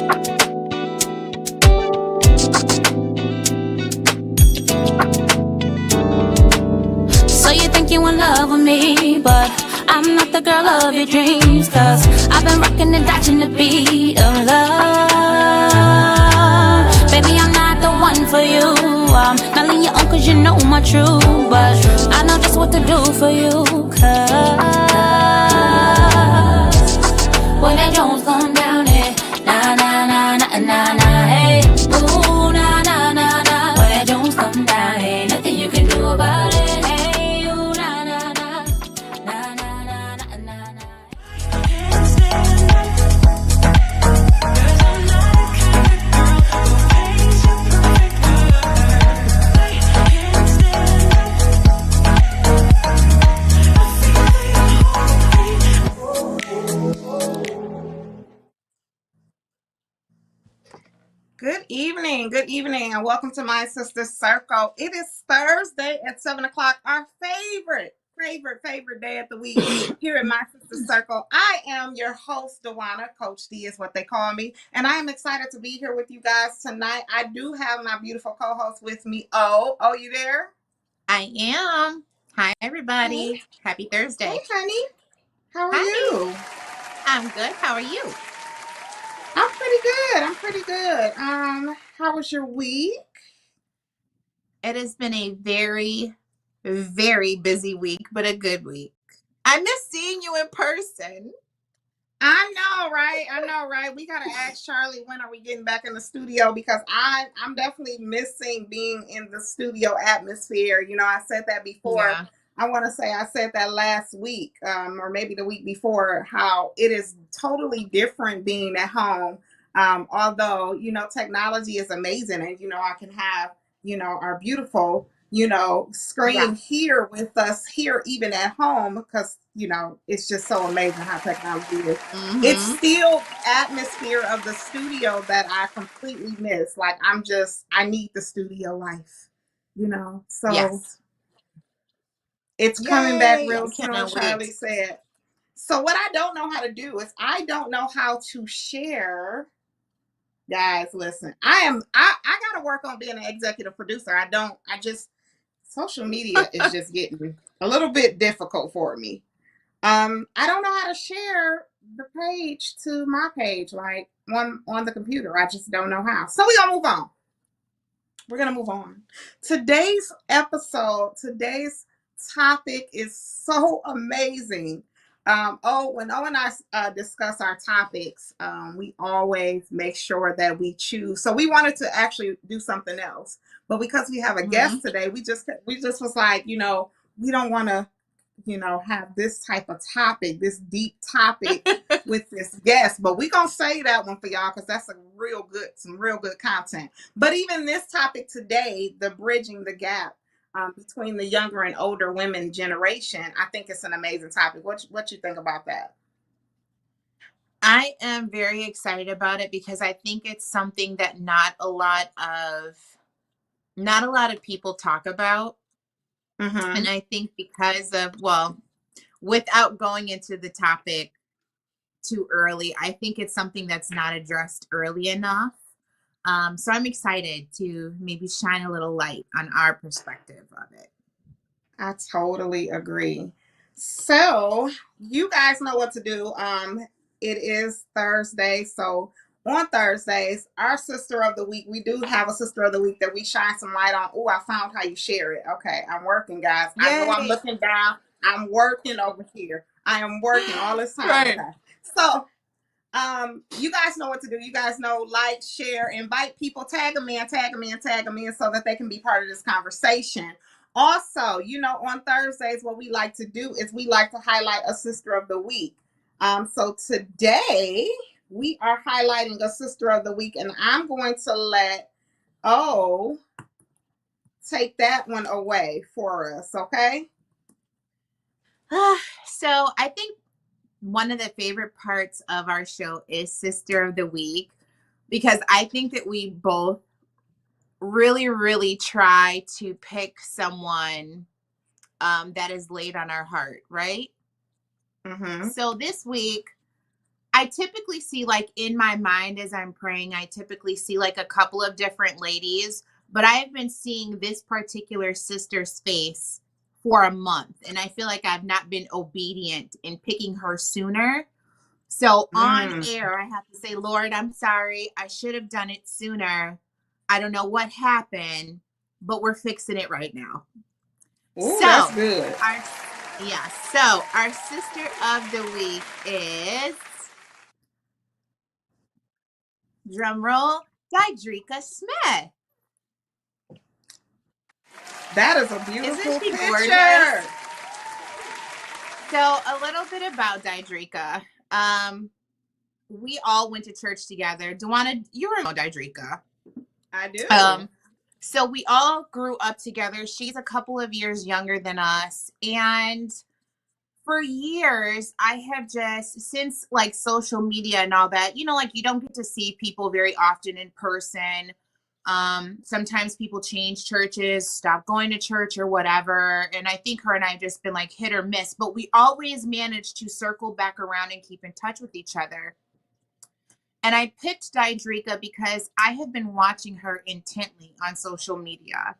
So you think you in love with me, but I'm not the girl of your dreams. Cause I've been rocking and dodging the beat of love. Baby, I'm not the one for you. I'm not letting you on cause you know my truth. But I know just what to do for you. Cause when that Jones come down, eh, na na na na na na, hey, ooh, na na na na. When that Jones come down, ain't nothing you can do about it. Hey, ooh, na na na na na na na na na. Good evening, and welcome to My Sister Circle. It is Thursday at 7 o'clock, our favorite day of the week here at My Sister Circle. I am your host, Dewana. Coach D is what they call me, and I am excited to be here with you guys tonight. I do have my beautiful co-host with me. Oh, you there? I am. Hi, everybody. Hey. Happy Thursday. Hey, honey. How are Hi. you? I'm good. How are you? I'm pretty good. How was your week? It has been a very, very busy week, but a good week. I miss seeing you in person. I know, right? We gotta ask Charlie, when are we getting back in the studio, because I'm definitely missing being in the studio atmosphere. You know, I said that before. Yeah. I want to say I said that last week, or maybe the week before, how it is totally different being at home. Although, you know, technology is amazing, and, you know, I can have, you know, our beautiful, you know, screen here with us here, even at home, because, you know, it's just so amazing how technology is. Mm-hmm. It's still the atmosphere of the studio that I completely miss. Like, I need the studio life, you know? So Yes. it's coming back real I soon, cannot Charlie wait. said. So what I don't know how to do is I don't know how to share. Guys, listen, I gotta work on being an executive producer. Social media is just getting a little bit difficult for me. I don't know how to share the page to my page, like on the computer. I just don't know how. So we're gonna move on. Today's today's topic is so amazing. When O and I discuss our topics, we always make sure that we choose. So we wanted to actually do something else, but because we have a guest today, we just was like, you know, we don't want to, you know, have this type of topic, this deep topic with this guest, but we're gonna say that one for y'all because that's some real good content. But even this topic today, the bridging the gap between the younger and older women generation, I think it's an amazing topic. What you think about that? I am very excited about it because I think it's something that not a lot of people talk about. Mm-hmm. And I think because of, well, without going into the topic too early, I think it's something that's not addressed early enough. So I'm excited to maybe shine a little light on our perspective of it. I totally agree. So you guys know what to do. It is Thursday, so on Thursdays, our sister of the week, we do have a sister of the week that we shine some light on. Oh, I found how you share it. Okay, I'm working, guys. Yay. I know I'm looking down. I'm working over here. I am working all this time. Right. Okay. So you guys know what to do. You guys know, like, share, invite people, tag them in so that they can be part of this conversation. Also, you know, on Thursdays, what we like to do is we like to highlight a sister of the week. So today we are highlighting a sister of the week, and I'm going to let take that one away for us, okay? So I think one of the favorite parts of our show is Sister of the Week, because I think that we both really, really try to pick someone that is laid on our heart, right? Mm-hmm. So this week, I typically see, like, in my mind as I'm praying, I typically see like a couple of different ladies, but I've been seeing this particular sister's face for a month. And I feel like I've not been obedient in picking her sooner. So on Mm. air, I have to say, Lord, I'm sorry. I should have done it sooner. I don't know what happened, but we're fixing it right now. Ooh, So, that's good. our sister of the week is, drumroll, Didrika Smith. That is a beautiful Isn't she picture. gorgeous? So, a little bit about Didrika. We all went to church together. Dewana, you know Didrika. I do. So we all grew up together. She's a couple of years younger than us. And for years, I have just, since like social media and all that, like you don't get to see people very often in person. Sometimes people change churches, stop going to church or whatever. And I think her and I have just been like hit or miss, but we always managed to circle back around and keep in touch with each other. And I picked Didrika because I have been watching her intently on social media.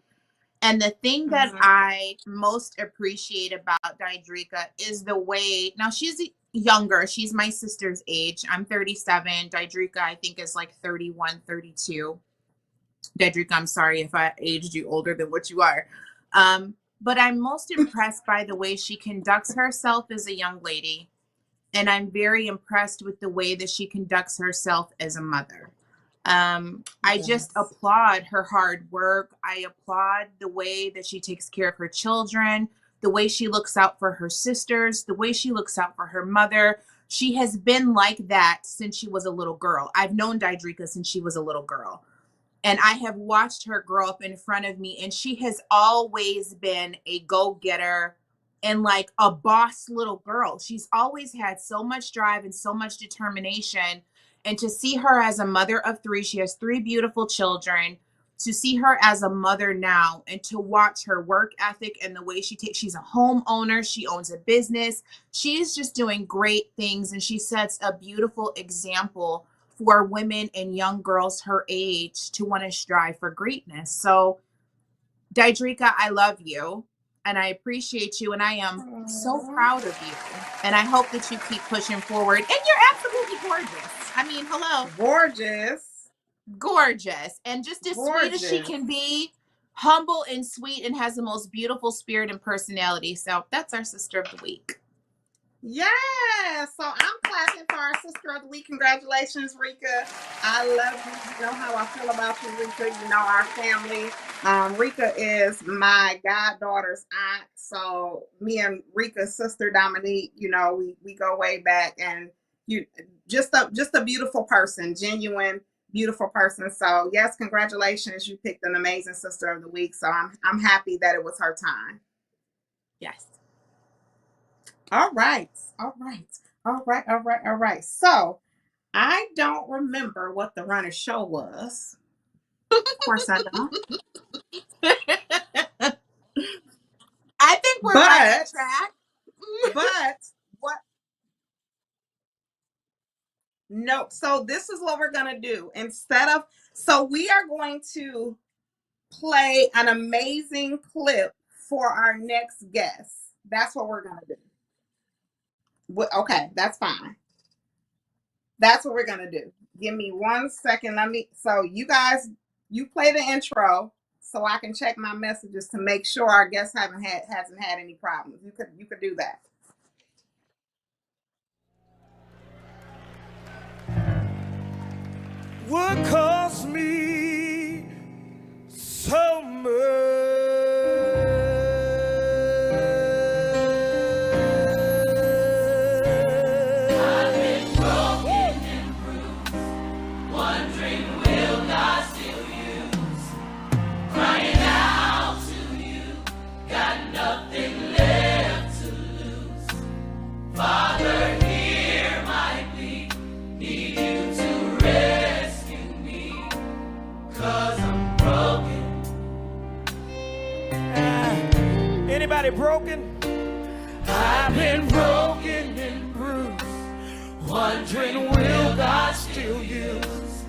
And the thing that I most appreciate about Didrika is the way, now she's younger. She's my sister's age. I'm 37. Didrika, I think, is like 31, 32. Didrika, I'm sorry if I aged you older than what you are. But I'm most impressed by the way she conducts herself as a young lady. And I'm very impressed with the way that she conducts herself as a mother. I just applaud her hard work. I applaud the way that she takes care of her children, the way she looks out for her sisters, the way she looks out for her mother. She has been like that since she was a little girl. I've known Didrika since she was a little girl. And I have watched her grow up in front of me. And she has always been a go-getter and like a boss little girl. She's always had so much drive and so much determination. And to see her as a mother of three, she has 3 beautiful children, to see her as a mother now and to watch her work ethic and the way she's a homeowner, she owns a business. She's just doing great things. And she sets a beautiful example for women and young girls her age to want to strive for greatness. So Didrika, I love you. And I appreciate you, and I am so proud of you. And I hope that you keep pushing forward. And you're absolutely gorgeous. I mean, hello. Gorgeous. And just as sweet as she can be, humble and sweet, and has the most beautiful spirit and personality. So that's our sister of the week. Yeah, so I'm clapping for our sister of the week. Congratulations, Rika. I love you. You know how I feel about you, Rika. You know our family. Rika is my goddaughter's aunt. So me and Rika's sister Dominique, we go way back, and you just a beautiful person, genuine, beautiful person. So yes, congratulations. You picked an amazing sister of the week. So I'm happy that it was her time. Yes. All right. So I don't remember what the runner show was. Of course I don't. I think we're right on track. But what? No. So this is what we're going to do. So we are going to play an amazing clip for our next guest. That's what we're going to do. Okay, that's fine. That's what we're going to do. Give me 1 second. So you guys, you play the intro so I can check my messages to make sure our guest hasn't had any problems. You could do that. What cost me so much? Anybody broken? I've been broken and bruised. wondering will God still use,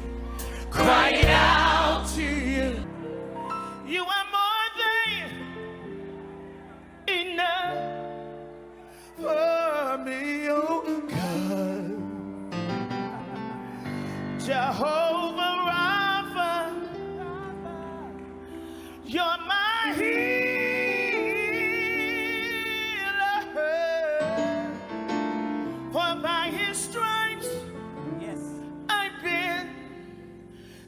crying out to you. You are more than enough for me, oh God. Jehovah Rapha, you're my healer. For by his stripes, yes, I've been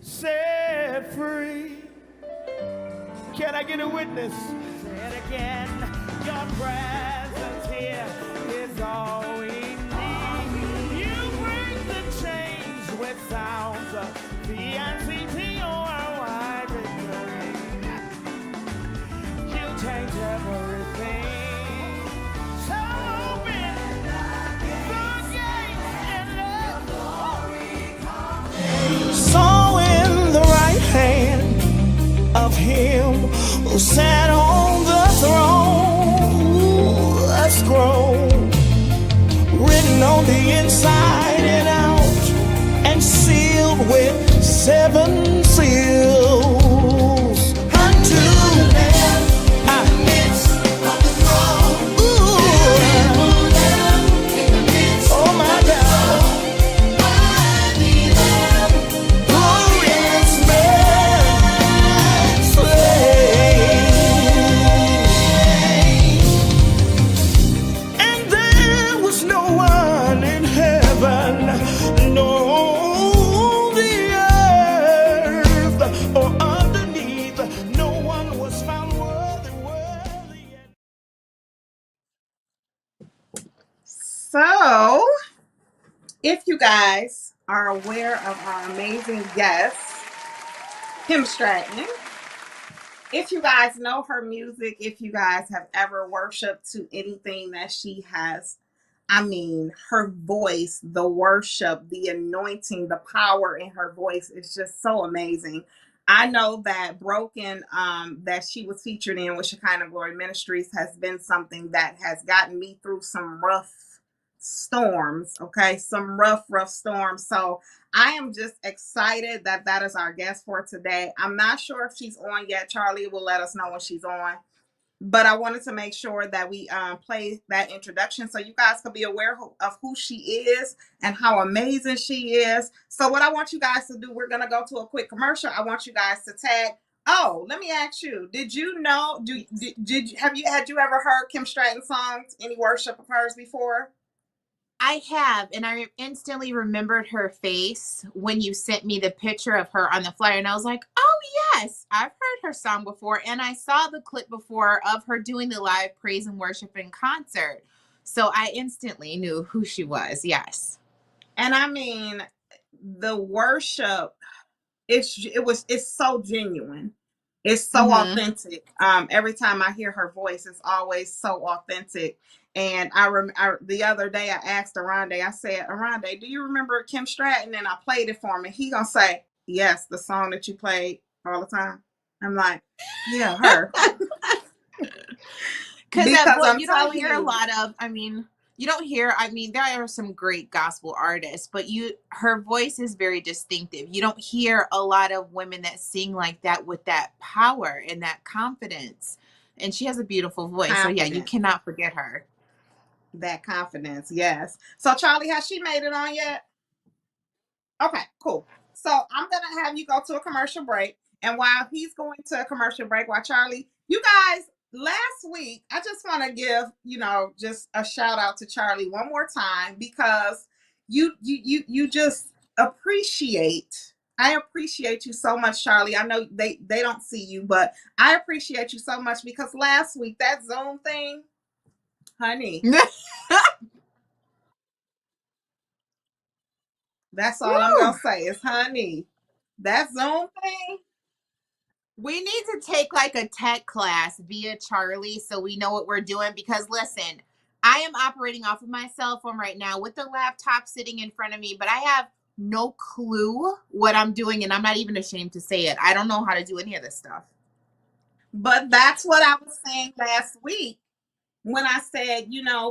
set free. Can I get a witness? Say it again. Your presence here is all we need. You break the chains with sounds of VNCTORY victory. You change everything. So open the gates and let glory come. Saw in the right hand of him who sat on the throne, a scroll written on the inside and out and sealed with 7 seals. Unto them in the midst of the throne. Oh my God. Glorious man slain. And there was no one in heaven, nor on the earth, or underneath. No one was found worthy. So, if you guys are aware of our amazing guest, Kim Stratton, if you guys know her music, if you guys have ever worshiped to anything that she has, I mean, her voice, the worship, the anointing, the power in her voice is just so amazing. I know that Broken, that she was featured in with Shekinah Glory Ministries, has been something that has gotten me through some rough storms, okay? Some rough storms. So I am just excited that that is our guest for today. I'm not sure if she's on yet. Charlie will let us know when she's on. But I wanted to make sure that we play that introduction so you guys could be aware of who she is and how amazing she is. So what I want you guys to do, we're going to go to a quick commercial. I want you guys to tag. Oh, let me ask you, did you know, had you ever heard Kim Stratton songs, any worship of hers before? I have, and I instantly remembered her face when you sent me the picture of her on the flyer, and I was like, oh yes, I've heard her song before, and I saw the clip before of her doing the live praise and worship in concert. So I instantly knew who she was, yes. And I mean, the worship, it's so genuine. It's so authentic. Every time I hear her voice, it's always so authentic. And the other day I asked Aronde, I said, Aronde, do you remember Kim Stratton? And I played it for him. And he gonna say, yes, the song that you played all the time. I'm like, yeah, her. Because you don't hear a lot of, you don't hear, there are some great gospel artists, but her voice is very distinctive. You don't hear a lot of women that sing like that with that power and that confidence. And she has a beautiful voice. Confidence. So yeah, you cannot forget her. That confidence, yes. So Charlie, has she made it on yet? Okay, cool. So I'm going to have you go to a commercial break. And while he's going to a commercial break, while Charlie, you guys, last week, I just want to give, just a shout out to Charlie one more time because you just appreciate. I appreciate you so much, Charlie. I know they don't see you, but I appreciate you so much because last week, that Zoom thing, honey. That's all I'm going to say is, honey, that Zoom thing. We need to take like a tech class via Charlie so we know what we're doing because listen, I am operating off of my cell phone right now with the laptop sitting in front of me, but I have no clue what I'm doing and I'm not even ashamed to say it. I don't know how to do any of this stuff. But that's what I was saying last week. when I said,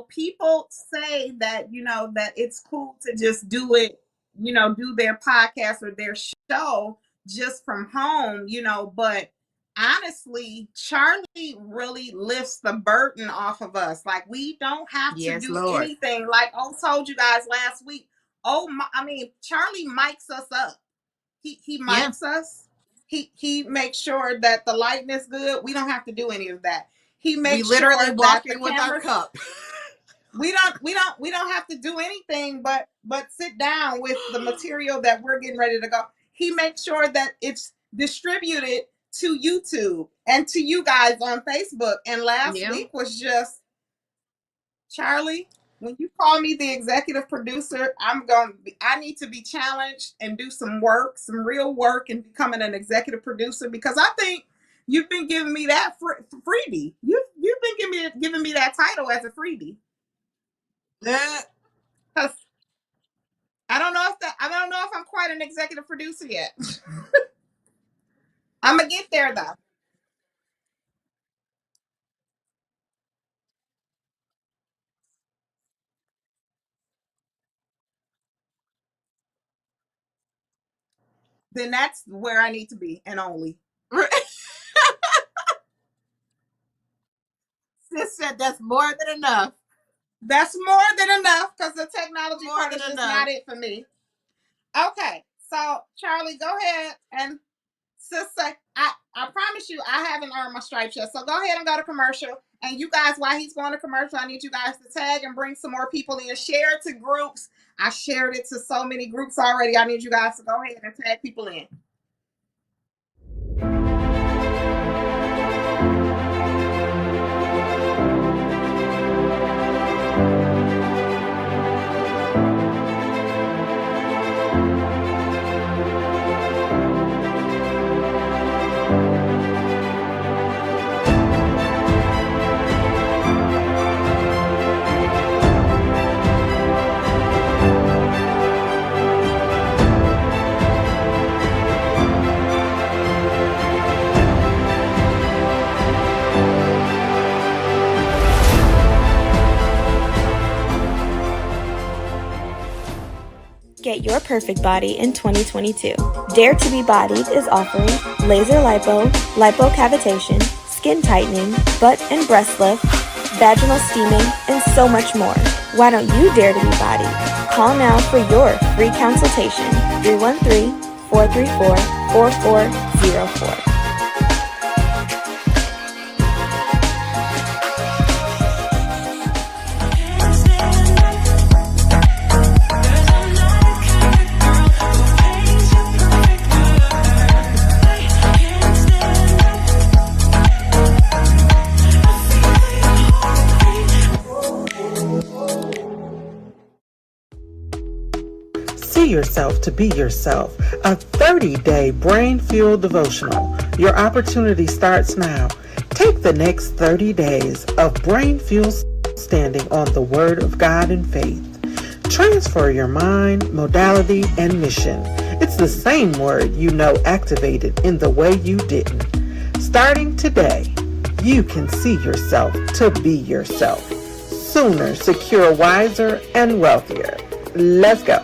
people say that, that it's cool to just do it, do their podcast or their show just from home, but honestly, Charlie really lifts the burden off of us. Like, we don't have to Yes, do Lord. anything. Like I told you guys last week. Charlie mics us up. He mics us. He makes sure that the lighting is good. We don't have to do any of that. He makes we literally sure walk that the in with cameras, our cup. we don't have to do anything but sit down with the material that we're getting ready to go. He makes sure that it's distributed to YouTube and to you guys on Facebook. And last week was just, Charlie, when you call me the executive producer, I need to be challenged and do some work, some real work, and becoming an executive producer, because I think you've been giving me that freebie. You've been giving me that title as a freebie. Because I don't know if I'm quite an executive producer yet. I'm gonna get there though. Then that's where I need to be, and only. Sis said that's more than enough. That's more than enough, because the technology part is just not it for me. Okay, so Charlie, go ahead and sister, I promise you I haven't earned my stripes yet. So go ahead and go to commercial. And you guys, while he's going to commercial, I need you guys to tag and bring some more people in. Share it to groups. I shared it to so many groups already. I need you guys to go ahead and tag people in. Get your perfect body in 2022. Dare to Be Bodied is offering laser lipo, lipocavitation, skin tightening, butt and breast lift, vaginal steaming, and so much more. Why don't you dare to be bodied? Call now for your free consultation, 313-434-4404. See Yourself to Be Yourself, a 30-day brain-fueled devotional. Your opportunity starts now. Take the next 30 days of brain fuel standing on the Word of God in faith. Transfer your mind, modality, and mission. It's the same word you know activated in the way you didn't. Starting today, you can see yourself to be yourself. Sooner, secure, wiser, and wealthier. Let's go.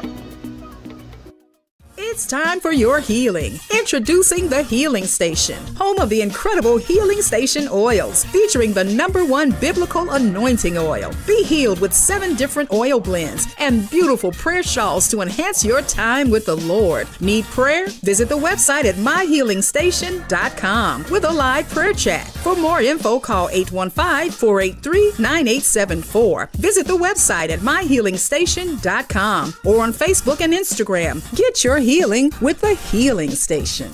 It's time for your healing. Introducing the Healing Station, home of the incredible Healing Station oils, featuring the #1 biblical anointing oil. Be healed with 7 different oil blends and beautiful prayer shawls to enhance your time with the Lord. Need prayer? Visit the website at myhealingstation.com with a live prayer chat. For more info, call 815-483-9874. Visit the website at myhealingstation.com or on Facebook and Instagram. Get your healing with the Healing Station.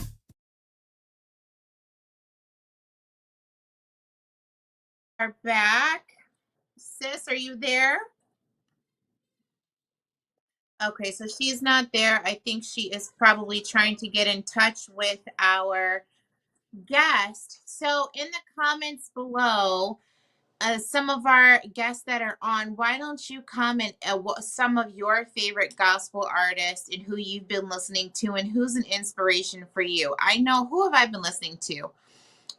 Are back. Sis, are you there? Okay, so she's not there. I think she is probably trying to get in touch with our guest. So in the comments below, some of our guests that are on, why don't you comment what some of your favorite gospel artists and who you've been listening to and who's an inspiration for you? I know, who have I been listening to?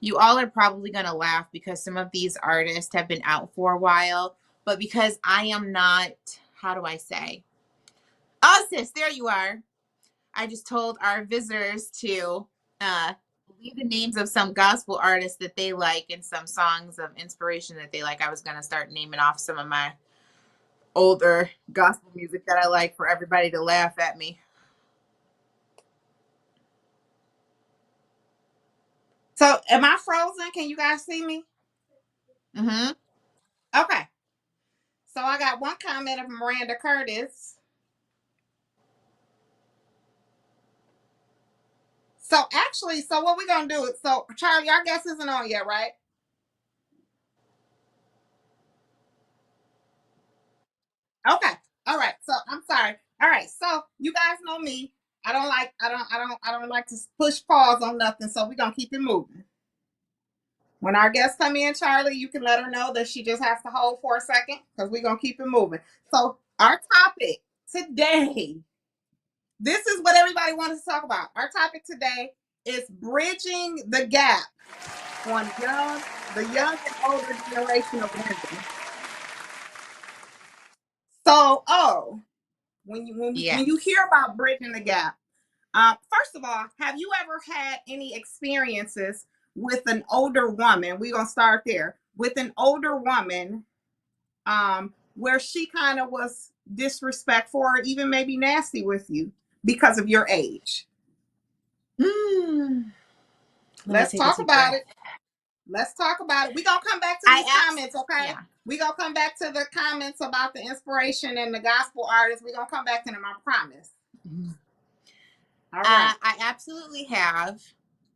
You all are probably going to laugh because some of these artists have been out for a while, but because I am not, how do I say? Oh, sis, there you are. I just told our visitors to leave the names of some gospel artists that they like and some songs of inspiration that they like. I was going to start naming off some of my older gospel music that I like for everybody to laugh at me. So am I frozen? Can you guys see me? Mm-hmm. Okay. So I got one comment of Miranda Curtis. So actually, so what we're gonna do? So Charlie, our guest isn't on yet, right? Okay. All right. So I'm sorry. All right. So you guys know me. I don't like to push pause on nothing. So we're gonna keep it moving. When our guests come in, Charlie, you can let her know that she just has to hold for a second because we're gonna keep it moving. So our topic today, this is what everybody wants to talk about. Our topic today is bridging the gap on the young and older generation of women. So, when you Yes. hear about bridging the gap, first of all, have you ever had any experiences with an older woman? We're gonna start there with an older woman, where she kind of was disrespectful or even maybe nasty with you because of your age. Let me Let's take a talk deep about breath. it. Let's talk about it. We're gonna come back to I these asked, comments, okay? yeah. We're gonna come back to the comments about the inspiration and the gospel artists. We're gonna come back to them, I promise. All right. I absolutely have.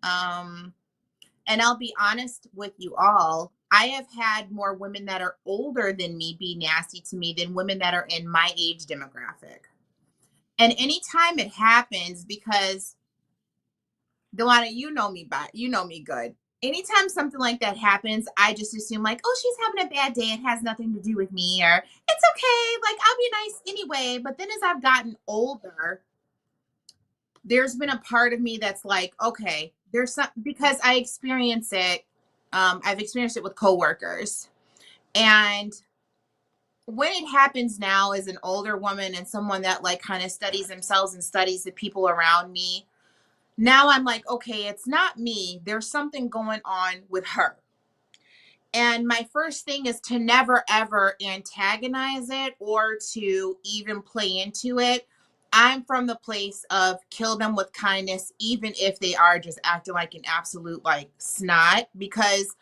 And I'll be honest with you all. I have had more women that are older than me be nasty to me than women that are in my age demographic. And anytime it happens, because Delana, you know me good. Anytime something like that happens, I just assume like, oh, she's having a bad day. It has nothing to do with me, or it's okay. Like I'll be nice anyway. But then as I've gotten older, there's been a part of me that's like, okay, there's some, because I experience it. I've experienced it with coworkers, and when it happens now as an older woman and someone that like kind of studies themselves and studies the people around me, now I'm like, okay, it's not me. There's something going on with her. And my first thing is to never ever antagonize it or to even play into it. I'm from the place of kill them with kindness, even if they are just acting like an absolute like snot, because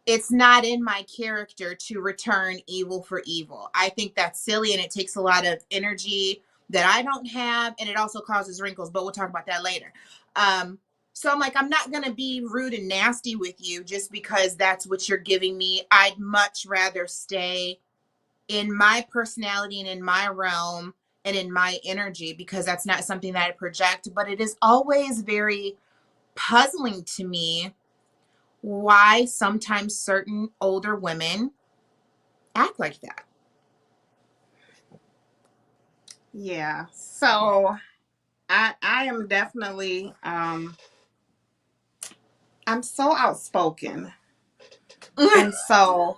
it's not in my character to return evil for evil. I think that's silly and it takes a lot of energy that I don't have, and it also causes wrinkles, but we'll talk about that later. So I'm like, I'm not going to be rude and nasty with you just because that's what you're giving me. I'd much rather stay in my personality and in my realm and in my energy, because that's not something that I project. But it is always very puzzling to me why sometimes certain older women act like that. Yeah. So I am definitely I'm so outspoken. And so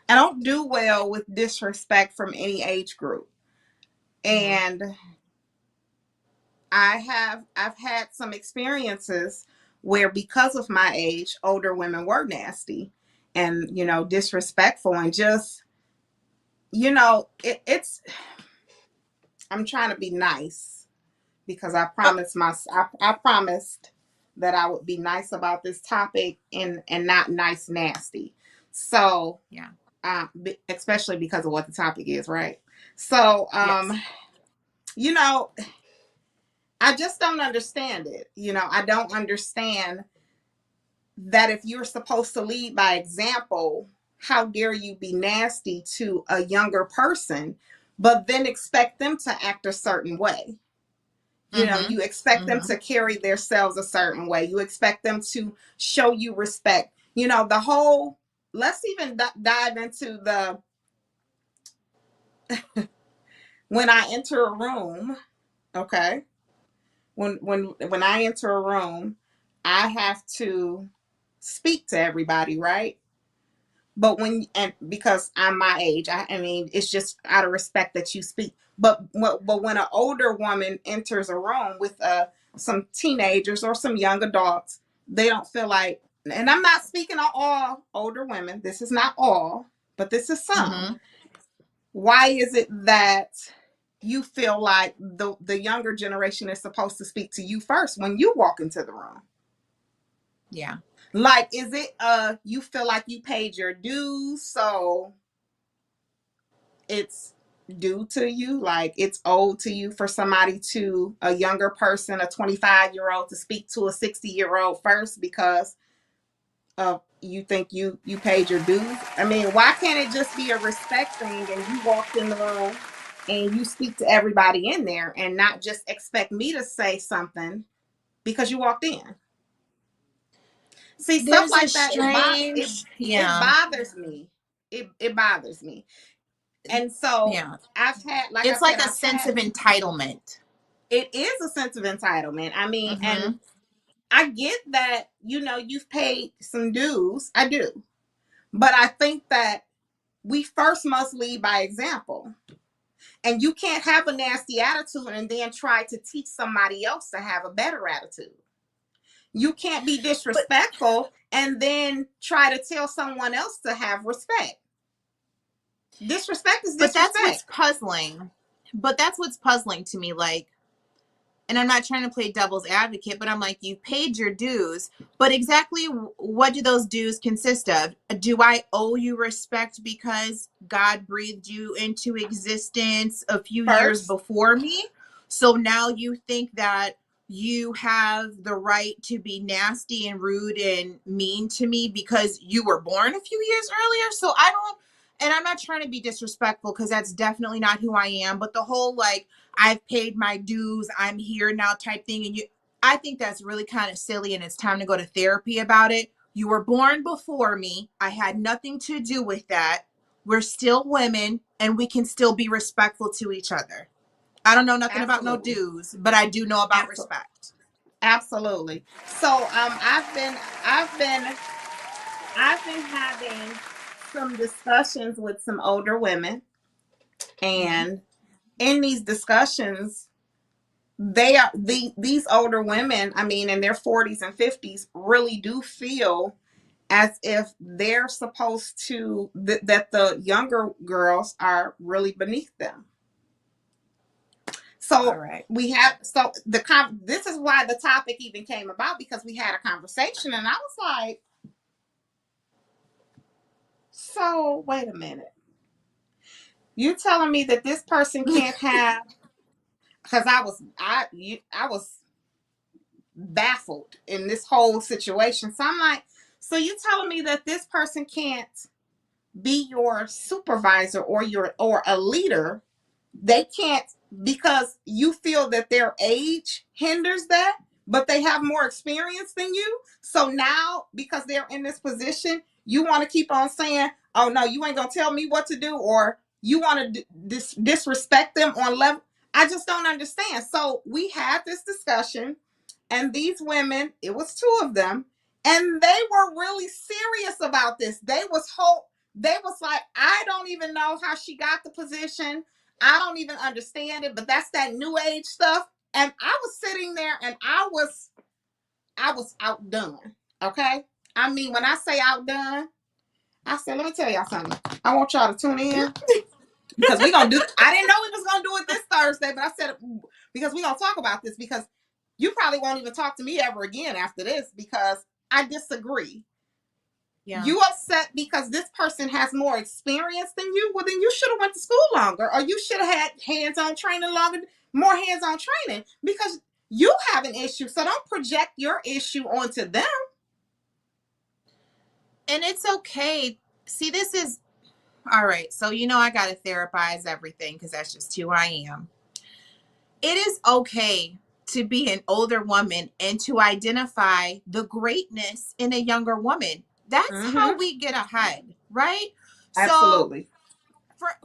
I don't do well with disrespect from any age group. And I've had some experiences where because of my age, older women were nasty and disrespectful and just it's I'm trying to be nice because I promised that I would be nice about this topic and not nice nasty. So Yeah. especially because of what the topic is, right? So Yes. you know, I just don't understand it. I don't understand that if you're supposed to lead by example, how dare you be nasty to a younger person, but then expect them to act a certain way? You expect them to carry themselves a certain way. You expect them to show you respect. The whole, let's even dive into the, when I enter a room, okay? When I enter a room, I have to speak to everybody, right? But because I'm my age, I mean, it's just out of respect that you speak. But when an older woman enters a room with some teenagers or some young adults, they don't feel like, and I'm not speaking on all older women. This is not all, but this is some. Mm-hmm. Why is it that you feel like the younger generation is supposed to speak to you first when you walk into the room? Yeah. Like, is it you feel like you paid your dues, so it's due to you, like it's owed to you for somebody, to a younger person, a 25-year-old, to speak to a 60-year-old first because of you think you paid your dues? I mean, why can't it just be a respect thing and you walked in the room and you speak to everybody in there and not just expect me to say something because you walked in? See, stuff There's a like that, strange, it yeah, bothers me. It bothers me. And so yeah. I've had, like I It's said, like a sense of entitlement. it is a sense of entitlement. I mean, and Mm-hmm. I get that, you've paid some dues. I do. But I think that we first must lead by example. And you can't have a nasty attitude and then try to teach somebody else to have a better attitude. You can't be But disrespectful and then try to tell someone else to have respect. Disrespect is but that's what's disrespect. puzzling. But that's what's puzzling to me. Like, and I'm not trying to play devil's advocate, but I'm like, you paid your dues, but exactly what do those dues consist of? Do I owe you respect because God breathed you into existence a few years First, before me? So now you think that you have the right to be nasty and rude and mean to me because you were born a few years earlier? So I don't, and I'm not trying to be disrespectful because that's definitely not who I am, but the whole like, I've paid my dues, I'm here now type thing. And I think that's really kind of silly and it's time to go to therapy about it. You were born before me. I had nothing to do with that. We're still women and we can still be respectful to each other. I don't know nothing about no absolutely. dues, but I do know about Absolutely. respect. Absolutely. So I've been having some discussions with some older women, Mm-hmm. and in these discussions, these older women, I mean, in their 40s and 50s, really do feel as if they're supposed to that the younger girls are really beneath them. All So right. this is why the topic even came about, because we had a conversation and I was like, so wait a minute. You telling me that this person can't have, because I was baffled in this whole situation. So I'm like, so you telling me that this person can't be your supervisor or a leader? They can't, because you feel that their age hinders that, but they have more experience than you. So now, because they're in this position, you want to keep on saying, oh no, you ain't gonna tell me what to do, or you want to disrespect them on level. I just don't understand. So we had this discussion, and these women, it was two of them, and they were really serious about this. They was like, I don't even know how she got the position. I don't even understand it, but that's that new age stuff. And I was sitting there and I was outdone. Okay. I mean, when I say outdone, I said, let me tell y'all something. I want y'all to tune in because we're gonna do, I didn't know we was gonna do it this Thursday, but I said, because we're gonna talk about this, because you probably won't even talk to me ever again after this, because I disagree. Yeah. You upset because this person has more experience than you? Well, then you should have went to school longer, or you should have had hands-on training longer, more hands-on training, because you have an issue. So don't project your issue onto them. And it's okay. See, this is all right. So, I got to therapize everything because that's just who I am. It is okay to be an older woman and to identify the greatness in a younger woman. That's how Mm-hmm. we get ahead, right? So, Absolutely.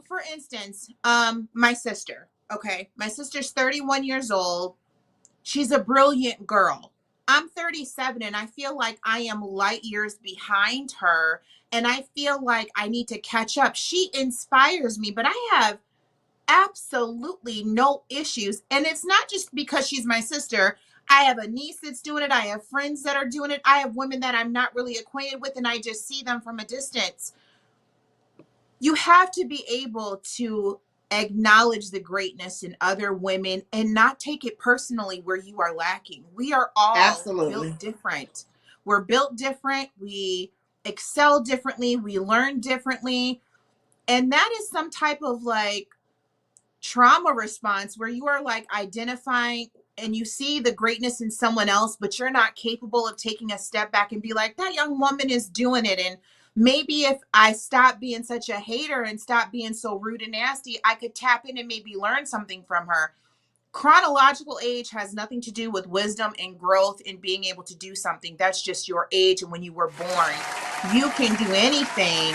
for instance, my sister, okay? My sister's 31 years old. She's a brilliant girl. I'm 37 and I feel like I am light years behind her, and I feel like I need to catch up. She inspires me, but I have absolutely no issues. And it's not just because she's my sister. I have a niece that's doing it. I have friends that are doing it. I have women that I'm not really acquainted with, and I just see them from a distance. You have to be able to acknowledge the greatness in other women and not take it personally where you are lacking. We are all Absolutely. built different. We're built different. We excel differently. We learn differently. And that is some type of like trauma response where you are like identifying and you see the greatness in someone else, but you're not capable of taking a step back and be like, that young woman is doing it. And maybe if I stop being such a hater and stop being so rude and nasty, I could tap in and maybe learn something from her. Chronological age has nothing to do with wisdom and growth and being able to do something. That's just your age and when you were born. You can do anything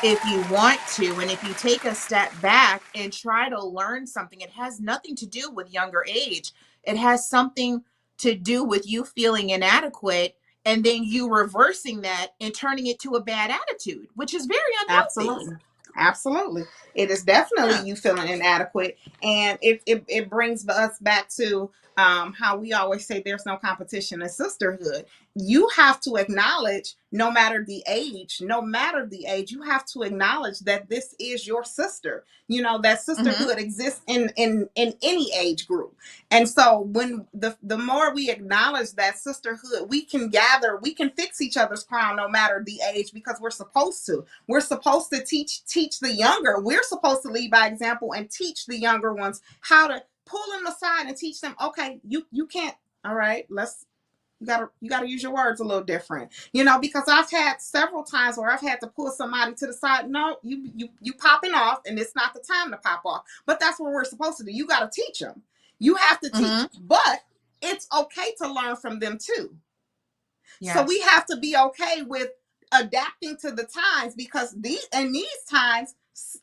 if you want to. And if you take a step back and try to learn something, it has nothing to do with younger age. It has something to do with you feeling inadequate and then you reversing that and turning it to a bad attitude, which is very unhealthy. Absolutely. Absolutely. It is definitely Yeah. you feeling inadequate. And it brings us back to how we always say there's no competition in sisterhood. You have to acknowledge, no matter the age, you have to acknowledge that this is your sister. You know, that sisterhood exists in any age group. And so when the more we acknowledge that sisterhood, we can fix each other's crown no matter the age, because we're supposed to. We're supposed to teach the younger. We're supposed to lead by example and teach the younger ones how to pull them aside and teach them, okay, you can't, all right, you gotta use your words a little different. You know, because I've had several times where I've had to pull somebody to the side. No, you popping off and it's not the time to pop off. But that's what we're supposed to do. You gotta teach them. You have to teach, but it's okay to learn from them too. Yes. So we have to be okay with adapting to the times, because these times,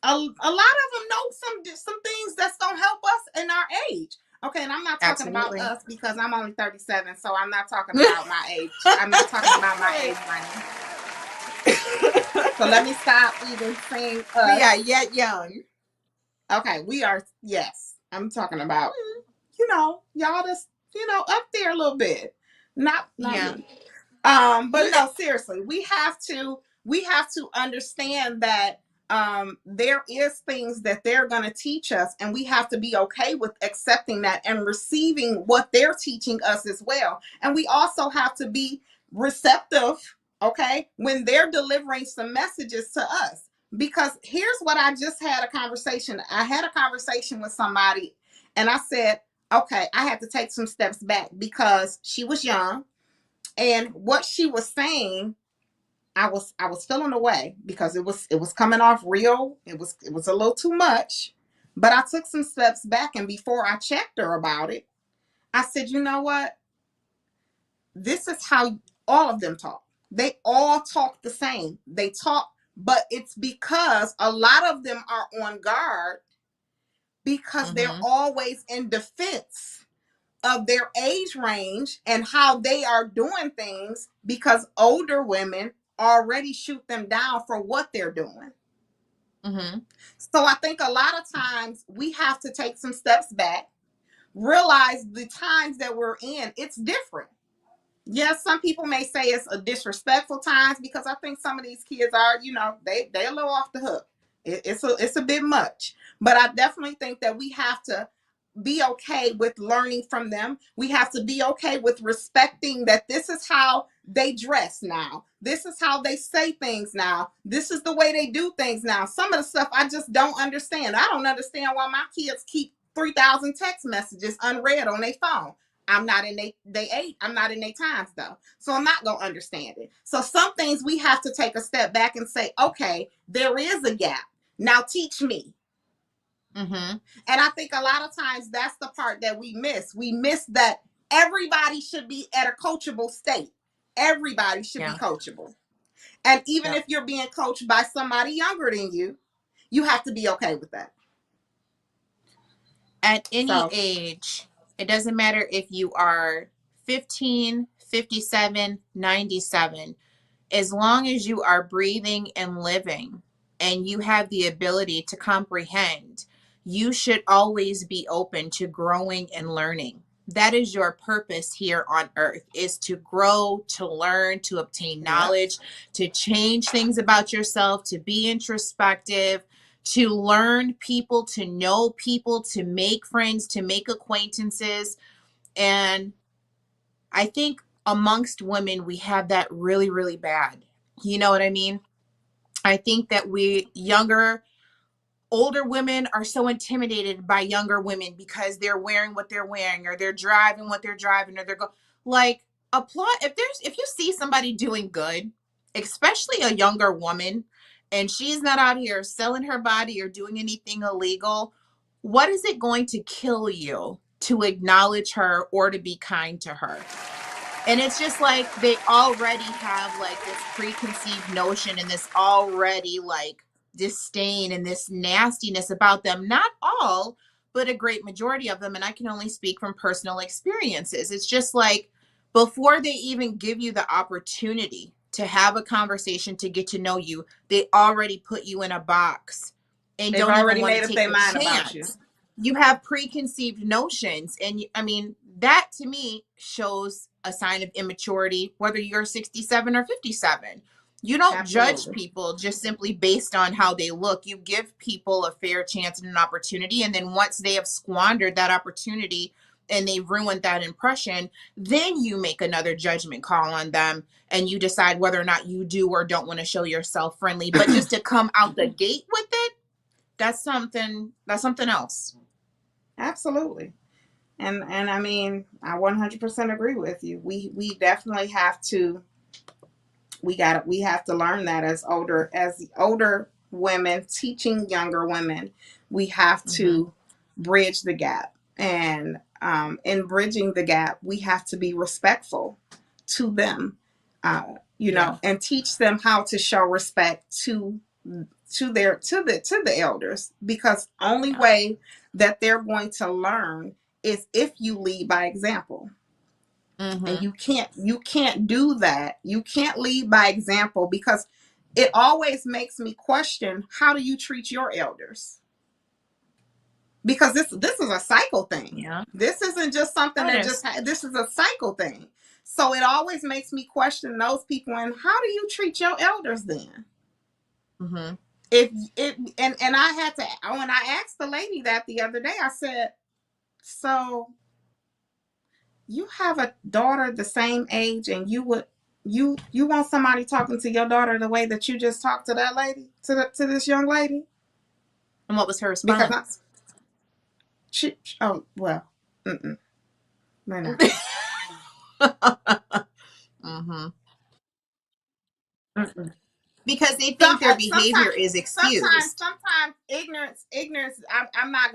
a lot of them know some things that's gonna help us in our age. Okay, and I'm not talking Absolutely. about us because I'm only 37, so I'm not talking about my age. I'm not talking about my age, honey. So let me stop even saying us. We are yet young. Okay, we are, yes. I'm talking about, y'all just, up there a little bit. Not Yeah. me. But no, seriously, we have to understand that there is things that they're going to teach us, and we have to be okay with accepting that and receiving what they're teaching us as well. And we also have to be receptive, okay, when they're delivering some messages to us. Because here's what I just had a conversation. I had a conversation with somebody, and I said, okay, I had to take some steps back because she was young. And what she was saying, I was feeling away because it was coming off real. It was a little too much. But I took some steps back, and before I checked her about it, I said, you know what? This is how all of them talk. They all talk the same. They talk, but it's because a lot of them are on guard because they're always in defense of their age range and how they are doing things, because older women already shoot them down for what they're doing. So I think a lot of times we have to take some steps back, realize the times that we're in, it's different. Yes, some people may say it's a disrespectful times, because I think some of these kids are, they're a little off the hook. It's a bit much. But I definitely think that we have to be okay with learning from them. We have to be okay with respecting that this is how they dress now. This is how they say things now. This is the way they do things now. Some of the stuff I just don't understand. I don't understand why my kids keep 3,000 text messages unread on their phone. I'm not in I'm not in their times though. So I'm not going to understand it. So some things we have to take a step back and say, okay, there is a gap. Now teach me. And I think a lot of times that's the part that we miss. We miss that everybody should be at a coachable state. Everybody should be coachable. And even if you're being coached by somebody younger than you, you have to be okay with that. At any age, it doesn't matter if you are 15, 57, 97, as long as you are breathing and living and you have the ability to comprehend, you should always be open to growing and learning. That is your purpose here on earth, is to grow, to learn, to obtain knowledge, to change things about yourself, to be introspective, to learn people, to know people, to make friends, to make acquaintances. And I think amongst women, we have that really, really bad. You know what I mean? I think that older women are so intimidated by younger women because they're wearing what they're wearing, or they're driving what they're driving, or like, applaud if you see somebody doing good, especially a younger woman, and she's not out here selling her body or doing anything illegal. What is it going to kill you to acknowledge her or to be kind to her? And it's just like they already have like this preconceived notion and this already like disdain and this nastiness about them. Not all, but a great majority of them. And I can only speak from personal experiences. It's just like before they even give you the opportunity to have a conversation, to get to know you, they already put you in a box and They've don't even already want made to up take their the mind about you. chance. You have preconceived notions. And I mean, that to me shows a sign of immaturity, whether you're 67 or 57. You don't judge Absolutely. people just simply based on how they look. You give people a fair chance and an opportunity. And then once they have squandered that opportunity and they've ruined that impression, then you make another judgment call on them and you decide whether or not you do or don't want to show yourself friendly. But just to come out the gate with it, that's something else. Absolutely. And I mean, I 100% agree with you. We definitely have to we have to learn that as older women teaching younger women, we have to bridge the gap. And in bridging the gap, we have to be respectful to them, you know, and teach them how to show respect to the elders, because only way that they're going to learn is if you lead by example. And you can't do that. You can't lead by example, because it always makes me question, how do you treat your elders? Because this is a cycle thing. Yeah. This isn't just something this is a cycle thing. So it always makes me question those people, and how do you treat your elders then? If it and I had to, when I asked the lady that the other day, I said, so you have a daughter the same age, and you want somebody talking to your daughter the way that you just talked to that lady, to this young lady? And what was her response? Because we're not. Because they think their behavior is excused. Sometimes ignorance. I'm not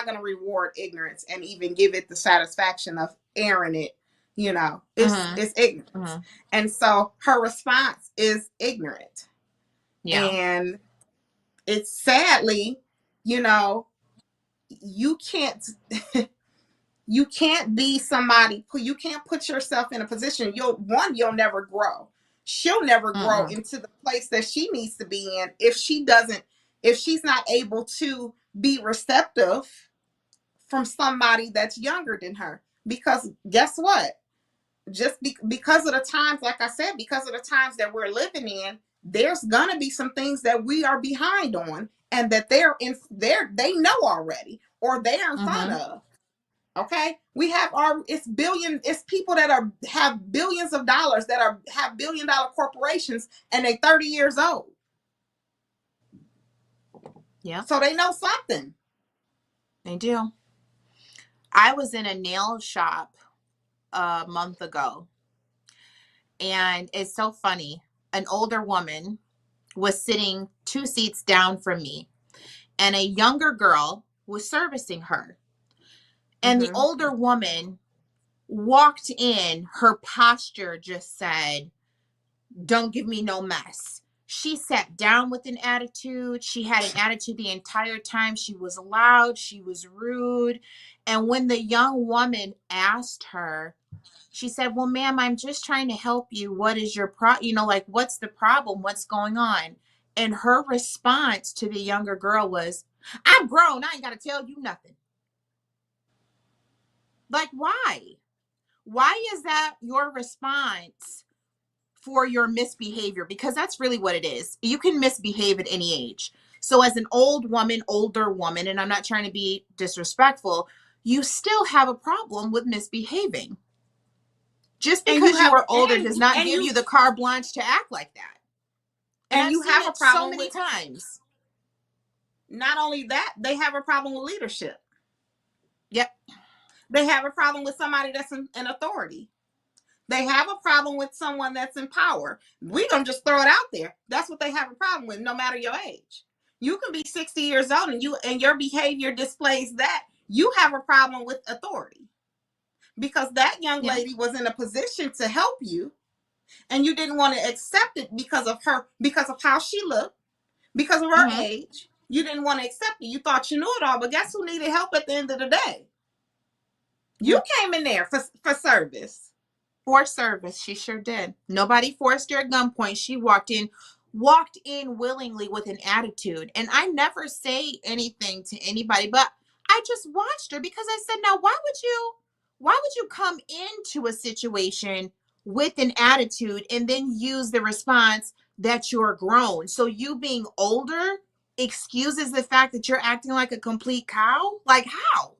gonna reward ignorance and even give it the satisfaction of airing it. You know, it's ignorance, and so her response is ignorant. Yeah, and it's sadly, you know, you can't. You can't be somebody. You can't put yourself in a position. You'll never grow. She'll never grow into the place that she needs to be in if she's not able to be receptive from somebody that's younger than her. Because guess what? Because of the times, like I said, because of the times that we're living in, there's gonna be some things that we are behind on, and that they know already, or they're in front of. Okay, we have it's people that have billions of dollars, that have billion-dollar corporations, and they're 30 years old. Yeah. So they know something. They do. I was in a nail shop a month ago, and it's so funny. An older woman was sitting 2 seats down from me, and a younger girl was servicing her. And the older woman walked in, her posture just said, "Don't give me no mess." She sat down with an attitude. She had an attitude the entire time. She was loud. She was rude. And when the young woman asked her, she said, well, ma'am, I'm just trying to help you. What is your like, what's the problem? What's going on? And her response to the younger girl was, I'm grown. I ain't got to tell you nothing. Like, why? Why is that your response for your misbehavior? Because that's really what it is. You can misbehave at any age. So as an older woman, and I'm not trying to be disrespectful, you still have a problem with misbehaving. Just because you are older does not give you the carte blanche to act like that. And you have a problem so many times. Not only that, they have a problem with leadership. Yep. They have a problem with somebody that's in authority. They have a problem with someone that's in power. We're going to just throw it out there. That's what they have a problem with, no matter your age. You can be 60 years old and your behavior displays that you have a problem with authority. Because that young lady was in a position to help you, and you didn't want to accept it because of how she looked, because of her age. You didn't want to accept it. You thought you knew it all, but guess who needed help at the end of the day? You came in there for service. For service, she sure did. Nobody forced her at gunpoint. She walked in willingly with an attitude. And I never say anything to anybody, but I just watched her because I said, now why would you come into a situation with an attitude and then use the response that you're grown? So you being older excuses the fact that you're acting like a complete cow? Like how?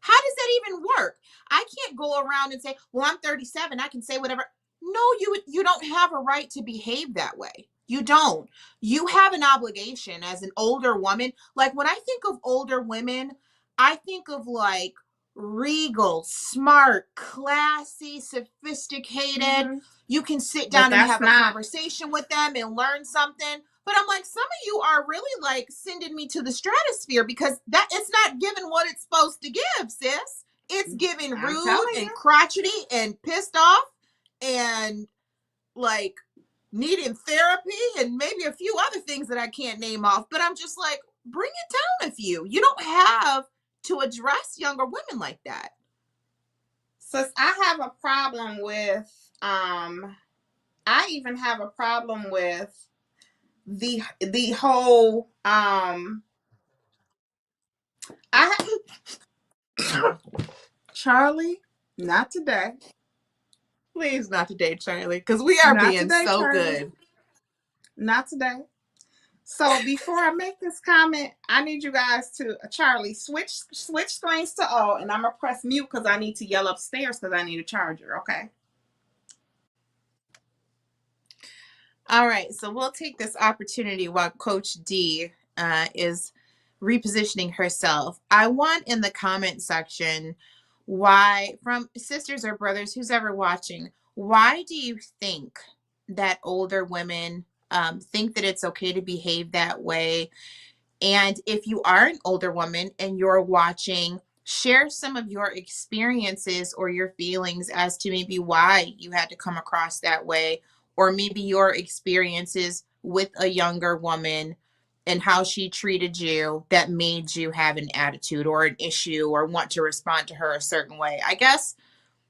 How does that even work? I can't go around and say, well, I'm 37. I can say whatever. No, you don't have a right to behave that way. You don't. You have an obligation as an older woman. Like when I think of older women, I think of like regal, smart, classy, sophisticated. Mm-hmm. You can sit down and have a conversation with them and learn something. But I'm like, some of you are really like sending me to the stratosphere because that it's not giving what it's supposed to give, sis. It's giving rude and crotchety and pissed off and like needing therapy and maybe a few other things that I can't name off. But I'm just like, bring it down a few. You don't have to address younger women like that. Sis, I have a problem with, I even have a problem with the whole, Charlie, not today. Please, not today, Charlie, because we are not being today, so Charlie. Good. Not today. So before I make this comment, I need you guys to, Charlie, switch screens to all, and I'm going to press mute because I need to yell upstairs because I need a charger, okay? All right, so we'll take this opportunity while Coach D is repositioning herself. I want in the comment section from sisters or brothers, who's ever watching, why do you think that older women think that it's okay to behave that way? And if you are an older woman and you're watching, share some of your experiences or your feelings as to maybe why you had to come across that way, or maybe your experiences with a younger woman and how she treated you that made you have an attitude or an issue or want to respond to her a certain way. I guess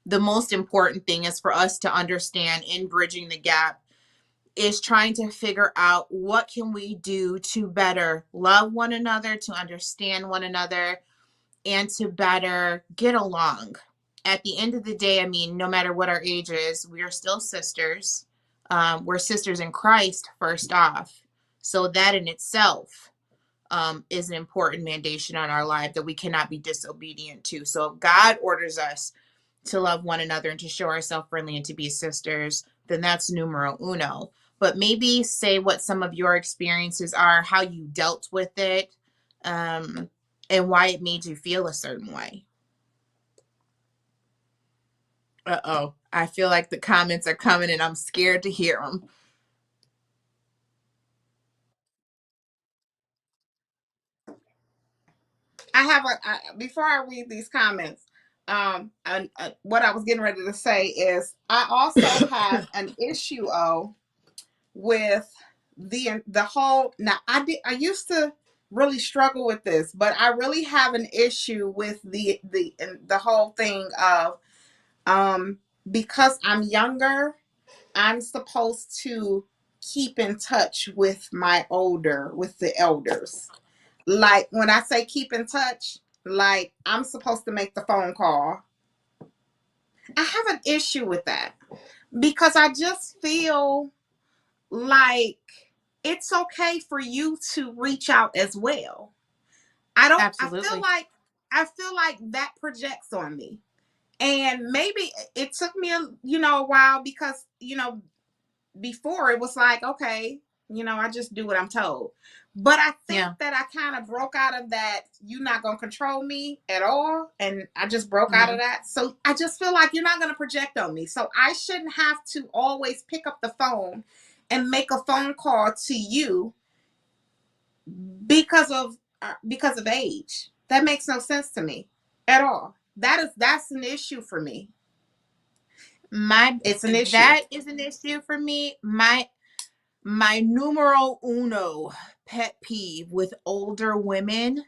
the most important thing is for us to understand in bridging the gap is trying to figure out what can we do to better love one another, to understand one another, and to better get along. At the end of the day, I mean, no matter what our age is, we are still sisters. We're sisters in Christ, first off. So that in itself is an important mandation on our life that we cannot be disobedient to. So if God orders us to love one another and to show ourselves friendly and to be sisters, then that's numero uno. But maybe say what some of your experiences are, how you dealt with it, and why it made you feel a certain way. Uh-oh. I feel like the comments are coming and I'm scared to hear them. I have before I read these comments, what I was getting ready to say is I also have an issue with the whole, now I used to really struggle with this, but I really have an issue with the whole thing of because I'm younger, I'm supposed to keep in touch with the elders. Like when I say keep in touch, like I'm supposed to make the phone call. I have an issue with that because I just feel like it's okay for you to reach out as well. Absolutely. I feel like that projects on me. And maybe it took me a while because, before it was like, okay, I just do what I'm told. But I think that I kind of broke out of that, you're not going to control me at all. And I just broke out of that. So I just feel like you're not going to project on me. So I shouldn't have to always pick up the phone and make a phone call to you because of age. That makes no sense to me at all. That's an issue for me. It's an issue. That is an issue for me. My numero uno pet peeve with older women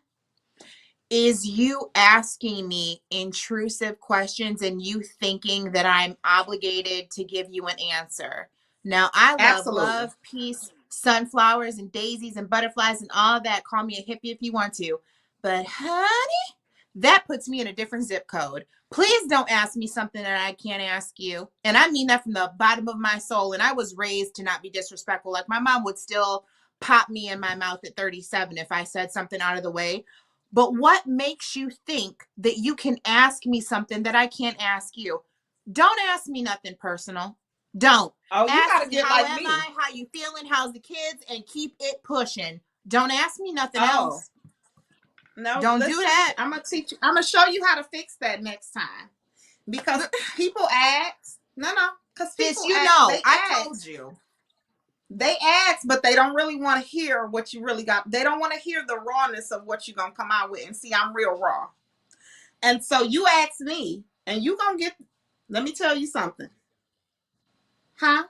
is you asking me intrusive questions and you thinking that I'm obligated to give you an answer. Now, I love peace, sunflowers and daisies and butterflies and all that. Call me a hippie if you want to. But honey, that puts me in a different zip code. Please don't ask me something that I can't ask you. And I mean that from the bottom of my soul. And I was raised to not be disrespectful. Like my mom would still pop me in my mouth at 37 if I said something out of the way. But what makes you think that you can ask me something that I can't ask you? Don't ask me nothing personal. Don't. Oh, you ask gotta me get how like am me. I, how you feeling, how's the kids, and keep it pushing. Don't ask me nothing else. No, don't do that. I'm gonna teach you. I'm gonna show you how to fix that next time. Because people ask. No, because people ask. I told you. They ask, but they don't really want to hear what you really got. They don't want to hear the rawness of what you're gonna come out with. And see, I'm real raw. And so you ask me, and you gonna get. Let me tell you something. Huh?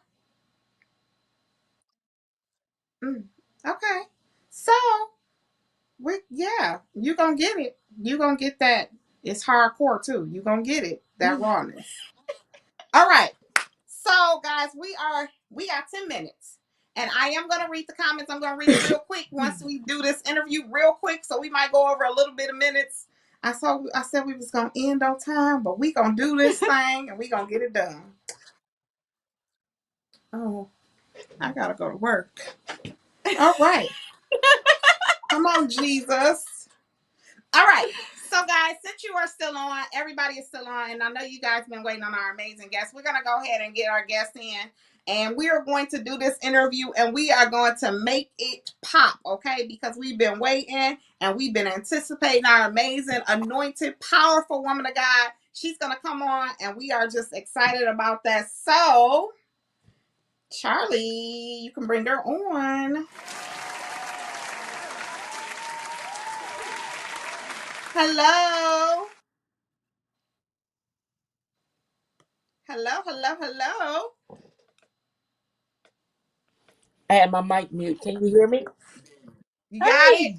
Okay. So you gonna get it. You gonna get that. It's hardcore too. You gonna get it. That rawness. All right. So guys, we got 10 minutes. And I am gonna read the comments. I'm gonna read it real quick once we do this interview real quick. So we might go over a little bit of minutes. I said we was gonna end on time, but we gonna do this thing and we gonna get it done. Oh, I gotta go to work. All right. Come on, Jesus. All right. So, guys, since you are still on, everybody is still on, and I know you guys have been waiting on our amazing guests. We're going to go ahead and get our guests in, and we are going to do this interview, and we are going to make it pop, okay? Because we've been waiting, and we've been anticipating our amazing, anointed, powerful woman of God. She's going to come on, and we are just excited about that. So, Charlie, you can bring her on. Hello. Hello. I had my mic mute. Can you hear me? You got it?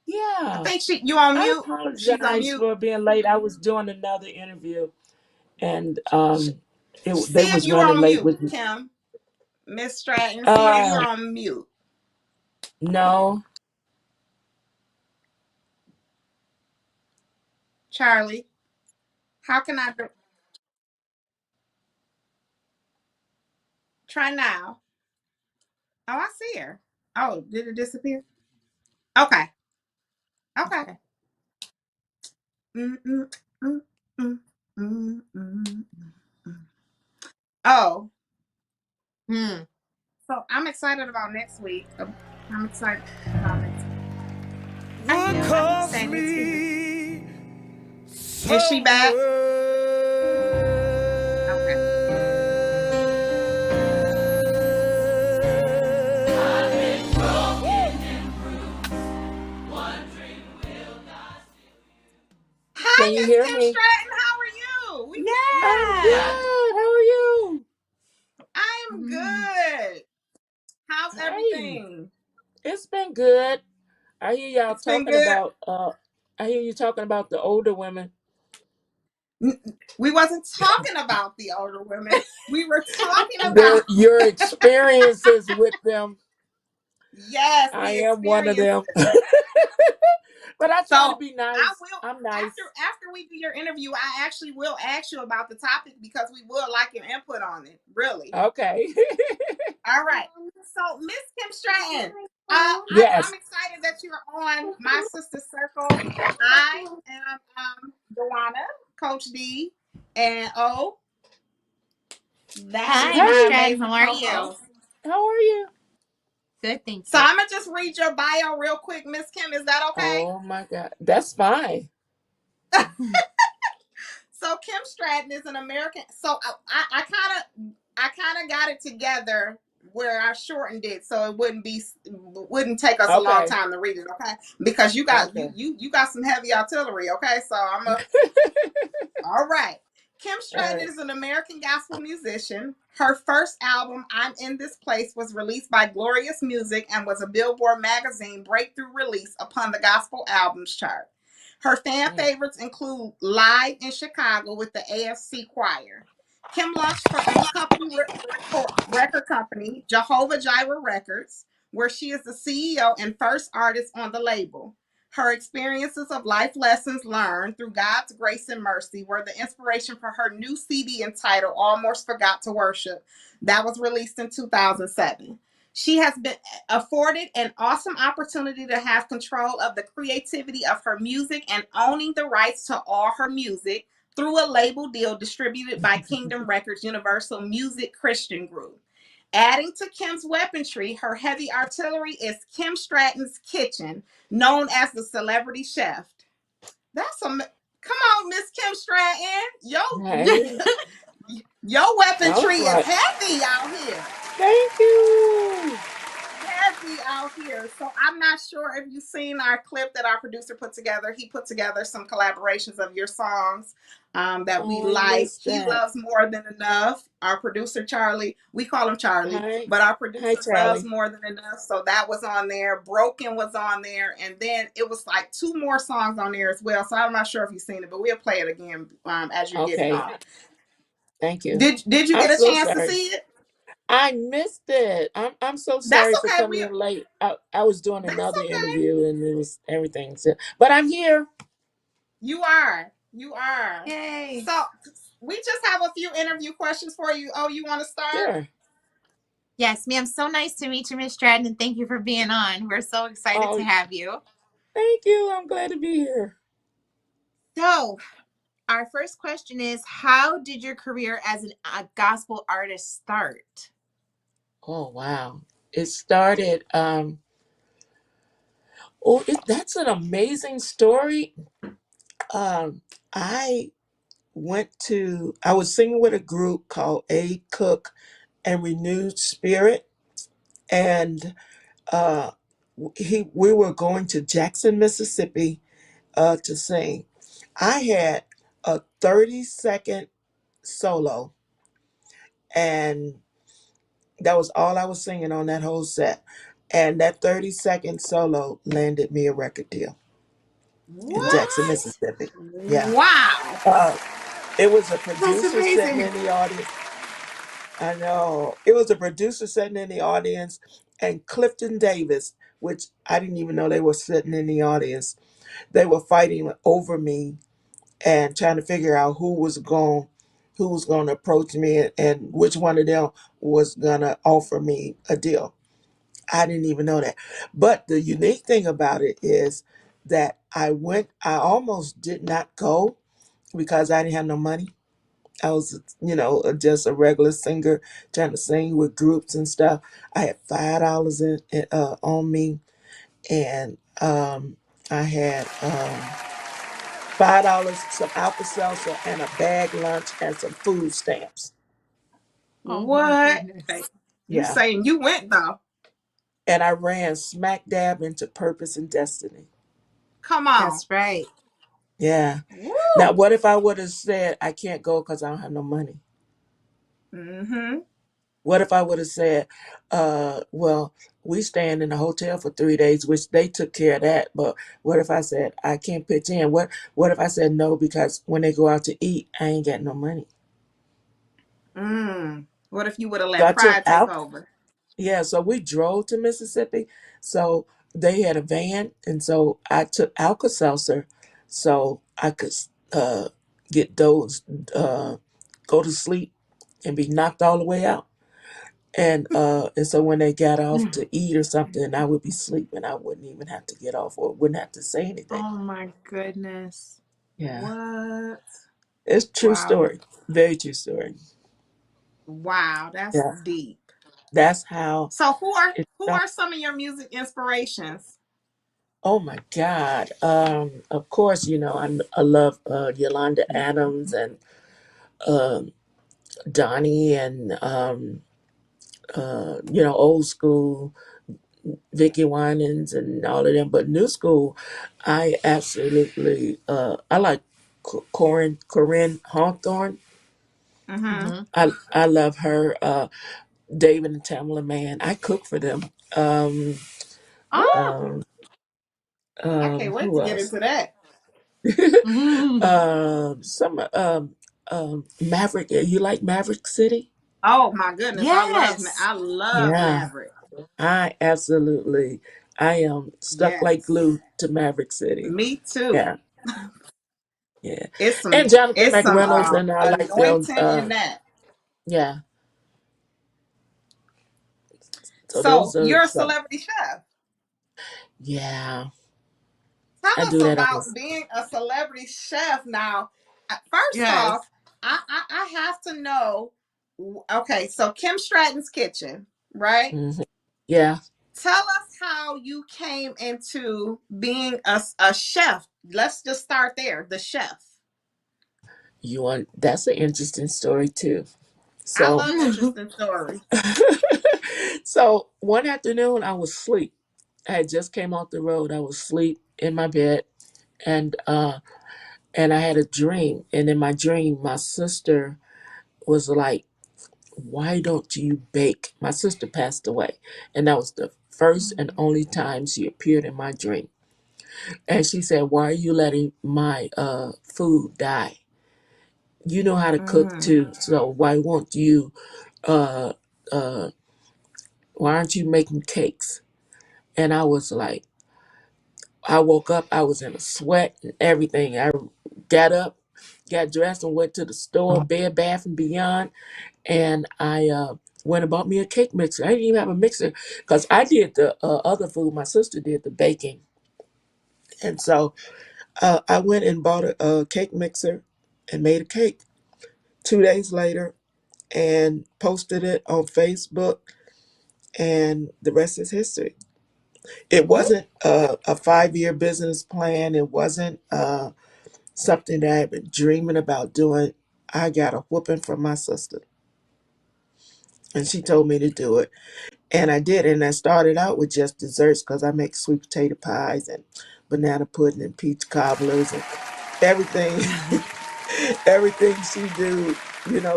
Yeah. I think you on I mute. She's on apologize mute. for being late. I was doing another interview, and See they if was you're running on late mute, with me. Kim. Miss Stratton. See if you're on mute. No. Charlie, how can I do? Try now. Oh, I see her. Oh, did it disappear? Okay. Oh, so I'm excited about next week. I'm excited about next week. What calls Is me she back? Okay. Hi, Can you Miss hear Kim me? Stratton. How are you? I'm good. How are you? I am good. How's been good. I hear y'all It's been talking good. about I hear you talking about the older women. We wasn't talking about the older women. We were talking about, Their your experiences with them. yes, I the am one of them. experiences. But I So try to be I nice. will, I'm after nice. we do your interview, I actually will ask you about the topic because we would like your input on it. Really. Okay. All right. So Miss Kim Stratton, I'm Yes. excited that you're on My Sister Circle. I am Dewana, Coach D, and that is Hi, Miss my Hey, Stratton. amazing How are you? co-host. how are you? Good, thank So you. I'm gonna just read your bio real quick, Miss Kim. Is that okay? Oh my God. That's fine. So Kim Stratton is an American. So I kind of got it together where I shortened it so it wouldn't take us a long Okay. time to read it, okay? Because you got Okay. you got some heavy artillery, okay? So all right. Kim All Stratton right. is an American gospel musician. Her first album, I'm in This Place, was released by Glorious Music and was a Billboard magazine breakthrough release upon the gospel albums chart. Her fan Mm. favorites include Live in Chicago with the AFC Choir. Kim launched her own record company, Jehovah Jireh Records, where she is the CEO and first artist on the label. Her experiences of life lessons learned through God's grace and mercy were the inspiration for her new CD entitled Almost Forgot to Worship, that was released in 2007. She has been afforded an awesome opportunity to have control of the creativity of her music and owning the rights to all her music through a label deal distributed by Kingdom Records Universal Music Christian Group. Adding to Kim's weaponry, her heavy artillery is Kim Stratton's Kitchen, known as the celebrity chef. That's a come on, Miss Kim Stratton. Hey. Your Sounds weaponry is like. heavy out here. Thank you. Heavy out here. So I'm not sure if you've seen our clip that our producer put together. He put together some collaborations of your songs that we Oh, I like. missed He that. loves more than enough. Our producer Charlie, we call him Charlie, Hi. but our Hi, producer loves Charlie. more than enough. So that was on there. Broken was on there, and then it was like two more songs on there as well. So I'm not sure if you've seen it, but we'll play it again as you're getting Okay. off. Thank you. Did you I'm get a so chance to sorry. see it? I missed it. I'm so That's sorry for okay. coming in late. I was doing That's another okay. interview and it was everything. But I'm here. You are. You are. Yay. So we just have a few interview questions for you. Oh, you want to start? Sure. Yes, ma'am. So nice to meet you, Miss Stratton, and thank you for being on. We're so excited Oh, to have you. thank you. I'm glad to be here. So, our first question is, how did your career as a gospel artist start? Oh, wow. It started that's an amazing story. Um I I was singing with a group called A Cook and Renewed Spirit, and uh we were going to Jackson, Mississippi to sing. I had a 30-second solo, and that was all I was singing on that whole set. And that 30-second solo landed me a record deal in Jackson, What? Mississippi. Yeah. Wow. Uh, it was a That's producer sitting amazing. in the audience. I know. It was a producer sitting in the audience, and Clifton Davis, which I didn't even know they were sitting in the audience. They were fighting over me and trying to figure out who was going to approach me, and which one of them was going to offer me a deal. I didn't even know that. But the unique thing about it is that I almost did not go because I didn't have no money. I was, just a regular singer trying to sing with groups and stuff. I had $5 on me, and I had $5, some Alka Seltzer, and a bag lunch and some food stamps. Oh my What? goodness. You Yeah, saying you went though? and I ran smack dab into purpose and destiny. Come on. That's right. Yeah. Now, Woo. what if I would have said I can't go because I don't have no money? Mm-hmm. What if I would have said, well, we staying in a hotel for 3 days, which they took care of that. But what if I said I can't pitch in? What if I said no because when they go out to eat, I ain't got no money? What if you would have So let I took pride take out. over? Yeah, so we drove to Mississippi. So they had a van, and so I took Alka Seltzer so I could uh, get those, uh, go to sleep and be knocked all the way out. And so when they got off to eat or something, I would be sleeping. I wouldn't even have to get off or wouldn't have to say anything. Oh my goodness. Yeah, What? it's a true Wow. story. Very true story. Wow, that's Yeah, deep. that's how So it who started. are some of your music inspirations? Oh my God. Of course, I love Yolanda Adams and um Donnie and old school Vicky Winans and all of them. But new school, I absolutely I like Corinne Hawthorne. Mm-hmm. Mm-hmm. I love her. David and Tamala Man. I cook for them. Oh, Um, I can't wait who to get else? into that. Some Maverick. You like Maverick City? Oh my goodness, Yes. I love Yeah, Maverick. I absolutely. I am stuck like Yes. glue to Maverick City. Me too. Yeah, yeah. And It's Jonathan some McReynolds, and I like them. anointing in that. Yeah. So So those are you're a some. celebrity chef. Yeah, Tell I us do that about almost. being a celebrity chef now. First Yes. off, I have to know. Okay, so Kim Stratton's Kitchen, right? Hmm. Yeah, Tell us how you came into being a chef. Let's just start there. The chef. you want. That's an interesting story too. I So, love interesting stories. so one afternoon I was asleep. I had just came off the road. I was asleep in my bed, and I had a dream. And in my dream, my sister was like, "Why don't you bake?" My sister passed away, and that was the first and only time she appeared in my dream. And she said, "Why are you letting my food die? You know how to cook Mm, too, so why won't you? Uh, uh, why aren't you making cakes?" And I was like, I woke up, I was in a sweat and everything. I got up, got dressed, and went to the store, Bed Bath and Beyond, and I went and bought me a cake mixer. I didn't even have a mixer because I did the other food. My sister did the baking, and so I went and bought a cake mixer and made a cake. 2 days later, and posted it on Facebook, and the rest is history. It wasn't a 5 year business plan. It wasn't something that I had been dreaming about doing. I got a whooping from my sister, and she told me to do it. And I did. And I started out with just desserts because I make sweet potato pies and banana pudding and peach cobblers and everything. Everything she do,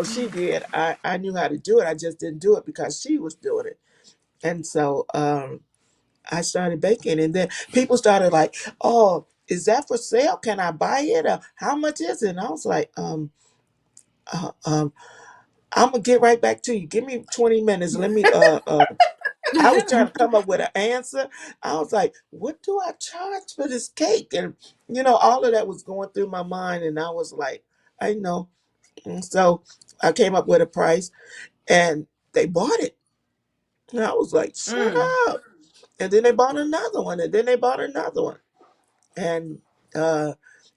she did. I knew how to do it. I just didn't do it because she was doing it. And so I started baking, and then people started like, "Oh, is that for sale? Can I buy it? How much is it?" And I was like, uh, um, I'm gonna get right back to you. Give me 20 minutes. Let me. I was trying to come up with an answer. I was like, "What do I charge for this cake?" And all of that was going through my mind, and I was like, "I know." And so I came up with a price, and they bought it. And I was like, "Shut mm. up!" And then they bought another one, and then they bought another one. And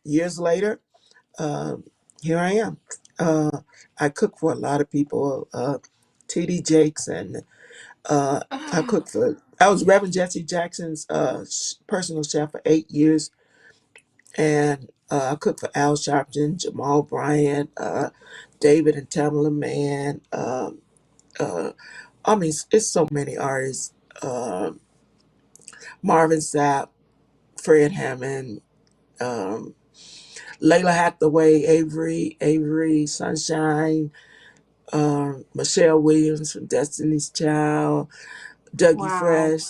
years later, um, here I am. I cook for a lot of people. T.D. Jakes, and I cooked for. I was Reverend Jesse Jackson's personal chef for 8 years, and I cooked for Al Sharpton, Jamal Bryant, David and Tamala Mann. Uh, I mean, it's so many artists. Marvin Sapp, Fred Hammond, um, Layla Hathaway, Avery Sunshine, Michelle Williams from Destiny's Child, Dougie Wow. Fresh,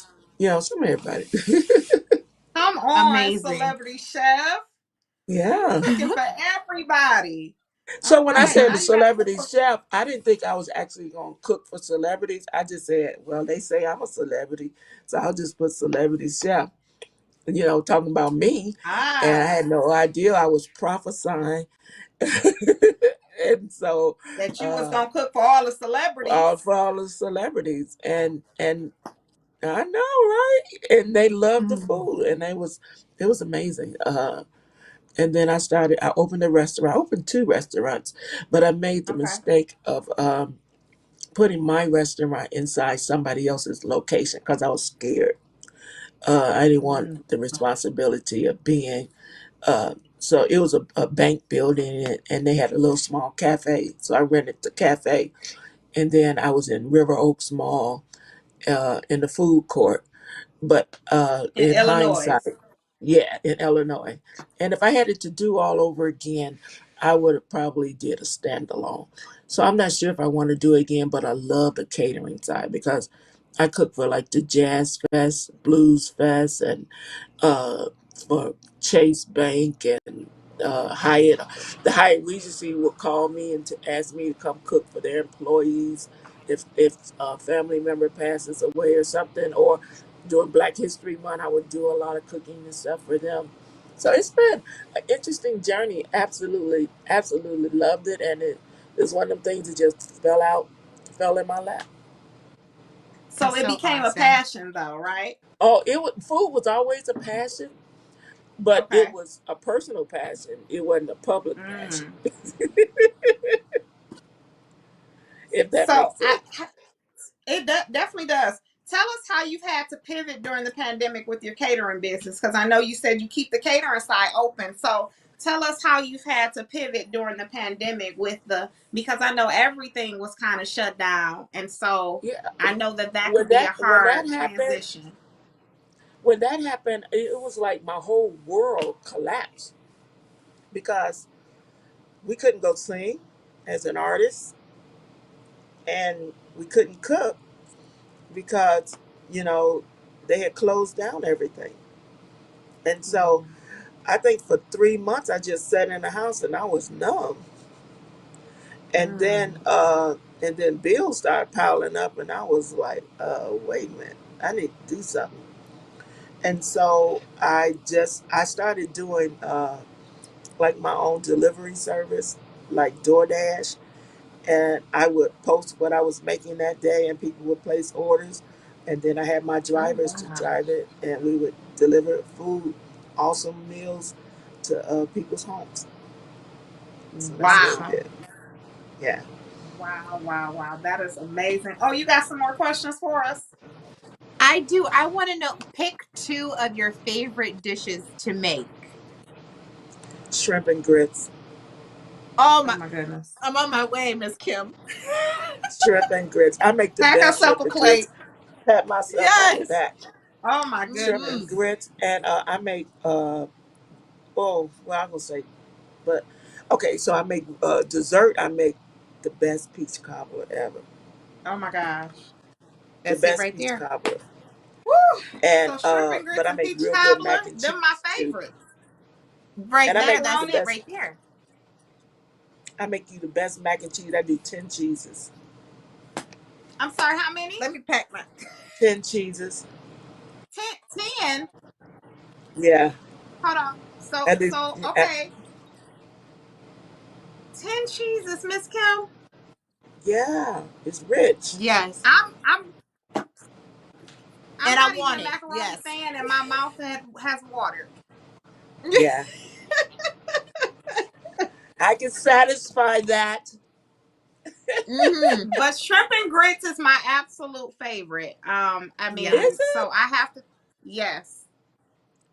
some everybody. Come on, Amazing. celebrity chef. You Yeah. cooking for everybody. So when I Okay, said now the you got to cook celebrity for. chef, I didn't think I was actually going to cook for celebrities. I just said, well, they say I'm a celebrity, so I'll just put celebrity chef, talking about me. And I Ah, had no idea I was prophesying. And so, that you was uh, gonna cook for all the celebrities. for all the celebrities. And I know, right? And they loved the Mm. food, and it was amazing. And then I opened a restaurant. I opened two restaurants, but I made the Okay. mistake of putting my restaurant inside somebody else's location because I was scared. I didn't want Mm. the responsibility of being. So it was a bank building, and they had a little small cafe. So I rented the cafe, and then I was in River Oaks Mall in the food court. But In in Illinois. hindsight, yeah, in Illinois. And if I had it to do all over again, I would have probably did a standalone. So I'm not sure if I want to do it again, but I love the catering side because I cook for like the Jazz Fest, Blues Fest, and uh, for Chase Bank and Hyatt. The Hyatt Regency would call me and to ask me to come cook for their employees if a family member passes away or something, or during Black History Month, I would do a lot of cooking and stuff for them. So it's been an interesting journey. Absolutely, absolutely loved it, and it's one of them things that just fell in my lap. So That's it so became a awesome. passion, though, right? Oh, food was always a passion, but it Okay. was a personal passion. It wasn't a public passion, Mm. if that So makes sense. it definitely does. Tell us how you've had to pivot during the pandemic with your catering business, because I know you said you keep the catering side open. So tell us how you've had to pivot during the pandemic because I know everything was kind of shut down, and so Yeah, I know that when could be a that hard happened, transition. it was like my whole world collapsed because we couldn't go sing as an artist, and we couldn't cook because you know they had closed down everything. And so Mm. I think for 3 months I just sat in the house and I was numb. And then Mm. bills started piling up, and I was like, wait a minute, I need to do something. And so I started doing like my own delivery service, like DoorDash, and I would post what I was making that day, and people would place orders, and then I had my Oh drivers to wow. drive it, and we would deliver food, awesome meals, to people's homes. So that's what we Wow. did. Yeah. Wow, wow, wow. That is amazing. Oh, you got some more questions for us? I do. I want to know, pick two of your favorite dishes to make. Shrimp and grits. Oh Oh my, my goodness. I'm on my way, Miss Kim. Shrimp and grits. I make the Pack best us up shrimp a and grits. plate. Pat myself on the Yes. back. Oh my Shrimp and Hmm. goodness. grits, and I make oh, well, I'm gonna say, but okay, so I make dessert. I make the best peach cobbler ever. Oh my gosh. The That's it best right peach there. cobbler. Woo! And So shrimp and but grits I and make peach real good cobbler, mac and them my cheese too. favorites. Right And I there. make you the That's it Pepperoni. best. right there. I make you the best mac and cheese. I do 10 cheeses. I'm sorry, how many? Let me pack my. 10 cheeses. 10. Yeah. Hold on. I do. Okay. 10 cheeses, Miss Kim. Yeah. It's rich. Yes. I'm And I not even want a it. macaroni Yes. fan, and my mouth has watered. Yeah. I can satisfy that. Hmm. But shrimp and grits is my absolute favorite. I Is mean, Yes. it? so I have to. Yes,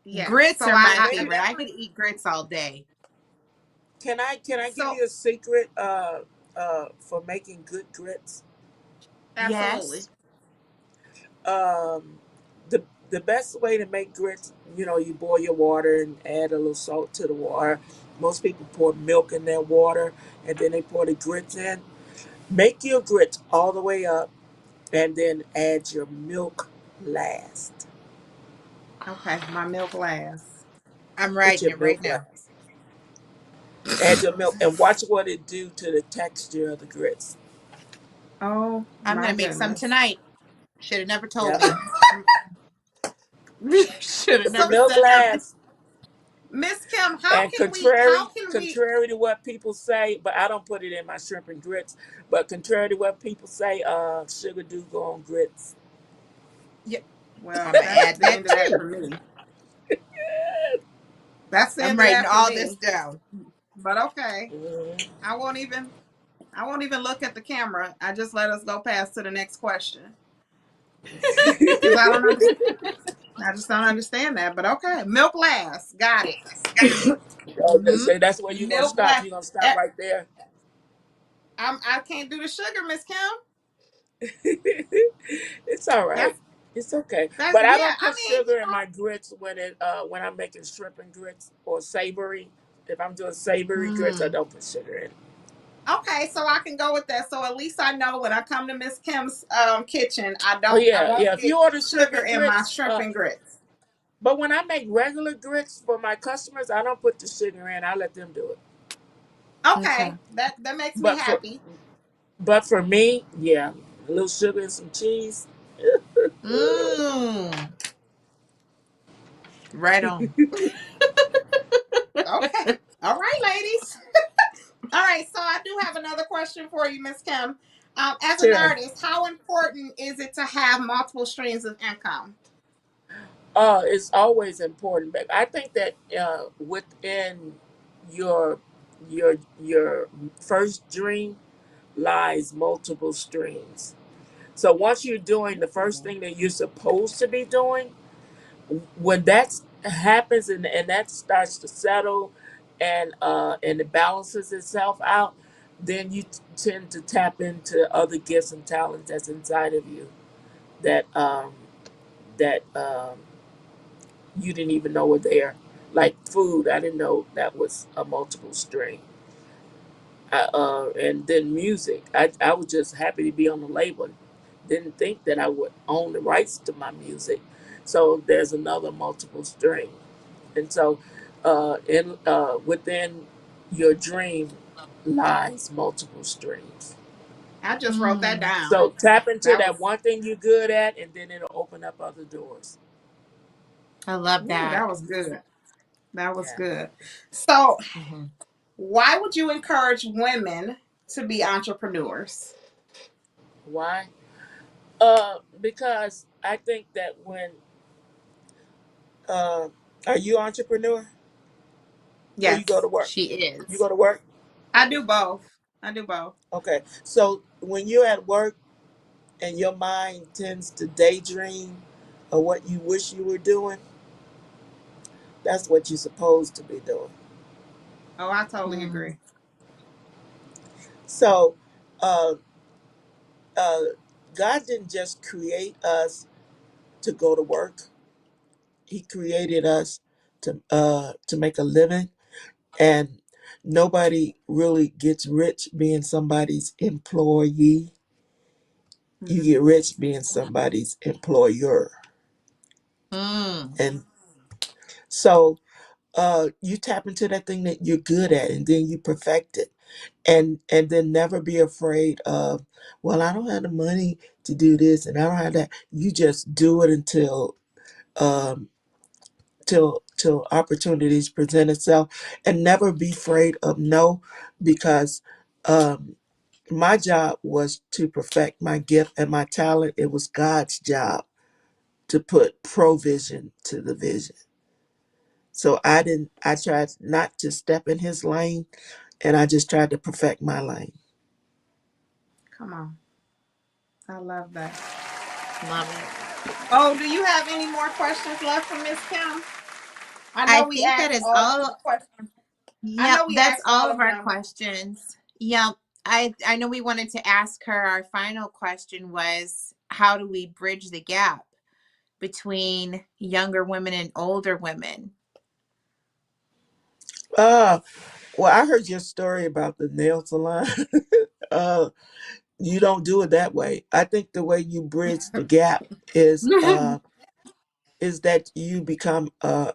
yes. Grits So are my Well, I maybe favorite. I could definitely. eat grits all day. can I give So you a secret for making good grits? absolutely. Yes. Um, the best way to make grits, you boil your water and add a little salt to the water. Most people pour milk in their water, and then they pour the grits in. Make your grits all the way up and then add your milk last. Okay, my milk glass. I'm Put writing your it right milk now. last. Add your milk and watch what it do to the texture of the grits. Oh I'm my gonna make some goodness. tonight. Should have never told Yep. me. Should have Put the So, never milk said nothing. last. Miss Kim, And how contrary, can we contrary to what people say, but I don't put it in my shrimp and grits. But contrary to what people say, sugar do go on grits. Yeah, well, I'm gonna that's add the that end of that too. for me. That's the I'm end of writing that for all this me. down. But okay. Mhm. I won't even I won't even look at the camera. I just let us go past to the next question. Because I don't understand. I just don't understand that. But okay. Milk last. Got it. Oh, Mm-hmm. so that's where you're gonna Milk stop. last. You're gonna stop right there. I can't do the sugar, Miss Kim. It's all right. That's It's okay. that's But I yeah. don't I put mean, sugar in my grits when I'm making shrimp and grits or savory. If I'm doing savory grits, I don't put sugar in. okay, so I can go with that. So at least I know when I come to Miss Kim's kitchen, Oh I yeah, won't yeah. If get you order shrimp sugar and in my grits, shrimp and grits. but when I make regular grits for my customers, I don't put the sugar in. I let them do it. Okay. Okay, that makes me But for happy. but for me, yeah, a little sugar and some cheese. Mmm. Right on. Okay, all right, ladies. All right, so I do have another question for you, Miss Kim. As an Sure. artist, how important is it to have multiple streams of income? It's always important, but I think that within your your first dream lies multiple streams. So once you're doing the first thing that you're supposed to be doing, when that happens and that starts to settle and it balances itself out, then you tend to tap into other gifts and talents that's inside of you that that you didn't even know were there. Like food, I didn't know that was a multiple stream. And then music, I was just happy to be on the label. Didn't think that I would own the rights to my music. So there's another multiple stream. And so in within your dream lies multiple streams. I just wrote that Mm. down. So tap into That that was one thing you're good at, and then it'll open up other doors. I love ooh, that. that was good. That was Yeah. good. So, Hmm. why would you encourage women to be entrepreneurs? Why? Because I think that when uh, are you entrepreneur or you go Yes, to work? She You is. go to work. I do both. I do both. Okay. So when you're at work and your mind tends to daydream of what you wish you were doing, that's what you're supposed to be doing. Oh, I totally Mm. agree. So uh, uh, God didn't just create us to go to work. He created us to make a living, and nobody really gets rich being somebody's employee. You Hmm. get rich being somebody's employer, Mm. and so you tap into that thing that you're good at, and then you perfect it, and then never be afraid of, well, I don't have the money to do this, and I don't have that. You just do it until um, till opportunities present itself, and never be afraid of no, because um, my job was to perfect my gift and my talent. It was God's job to put provision to the vision. So I tried not to step in his lane, and I just tried to perfect my lane. Come on. I love that. Love it. Oh, do you have any more questions left for Miss Kim? I I know we think that asked is all of the all. questions. I Yep, know we that's asked all all of of our them. questions. Yep. I know we wanted to ask her, our final question was, how do we bridge the gap between younger women and older women? Uh, well, I heard your story about the nail salon. You don't do it that way. I think the way you bridge the gap is that you become a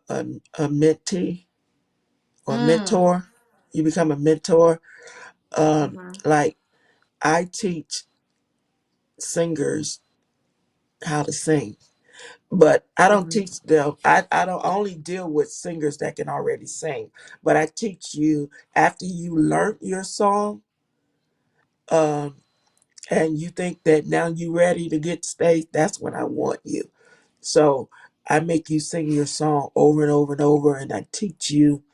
mentee or Mm. mentor. You become a mentor. Mhm. Like I teach singers how to sing, but I don't Mhm. teach them. I don't only deal with singers that can already sing, but I teach you after you learn your song, um, and you think that now you ready to get stage. That's when I want you. So I make you sing your song over and over and over, and I teach you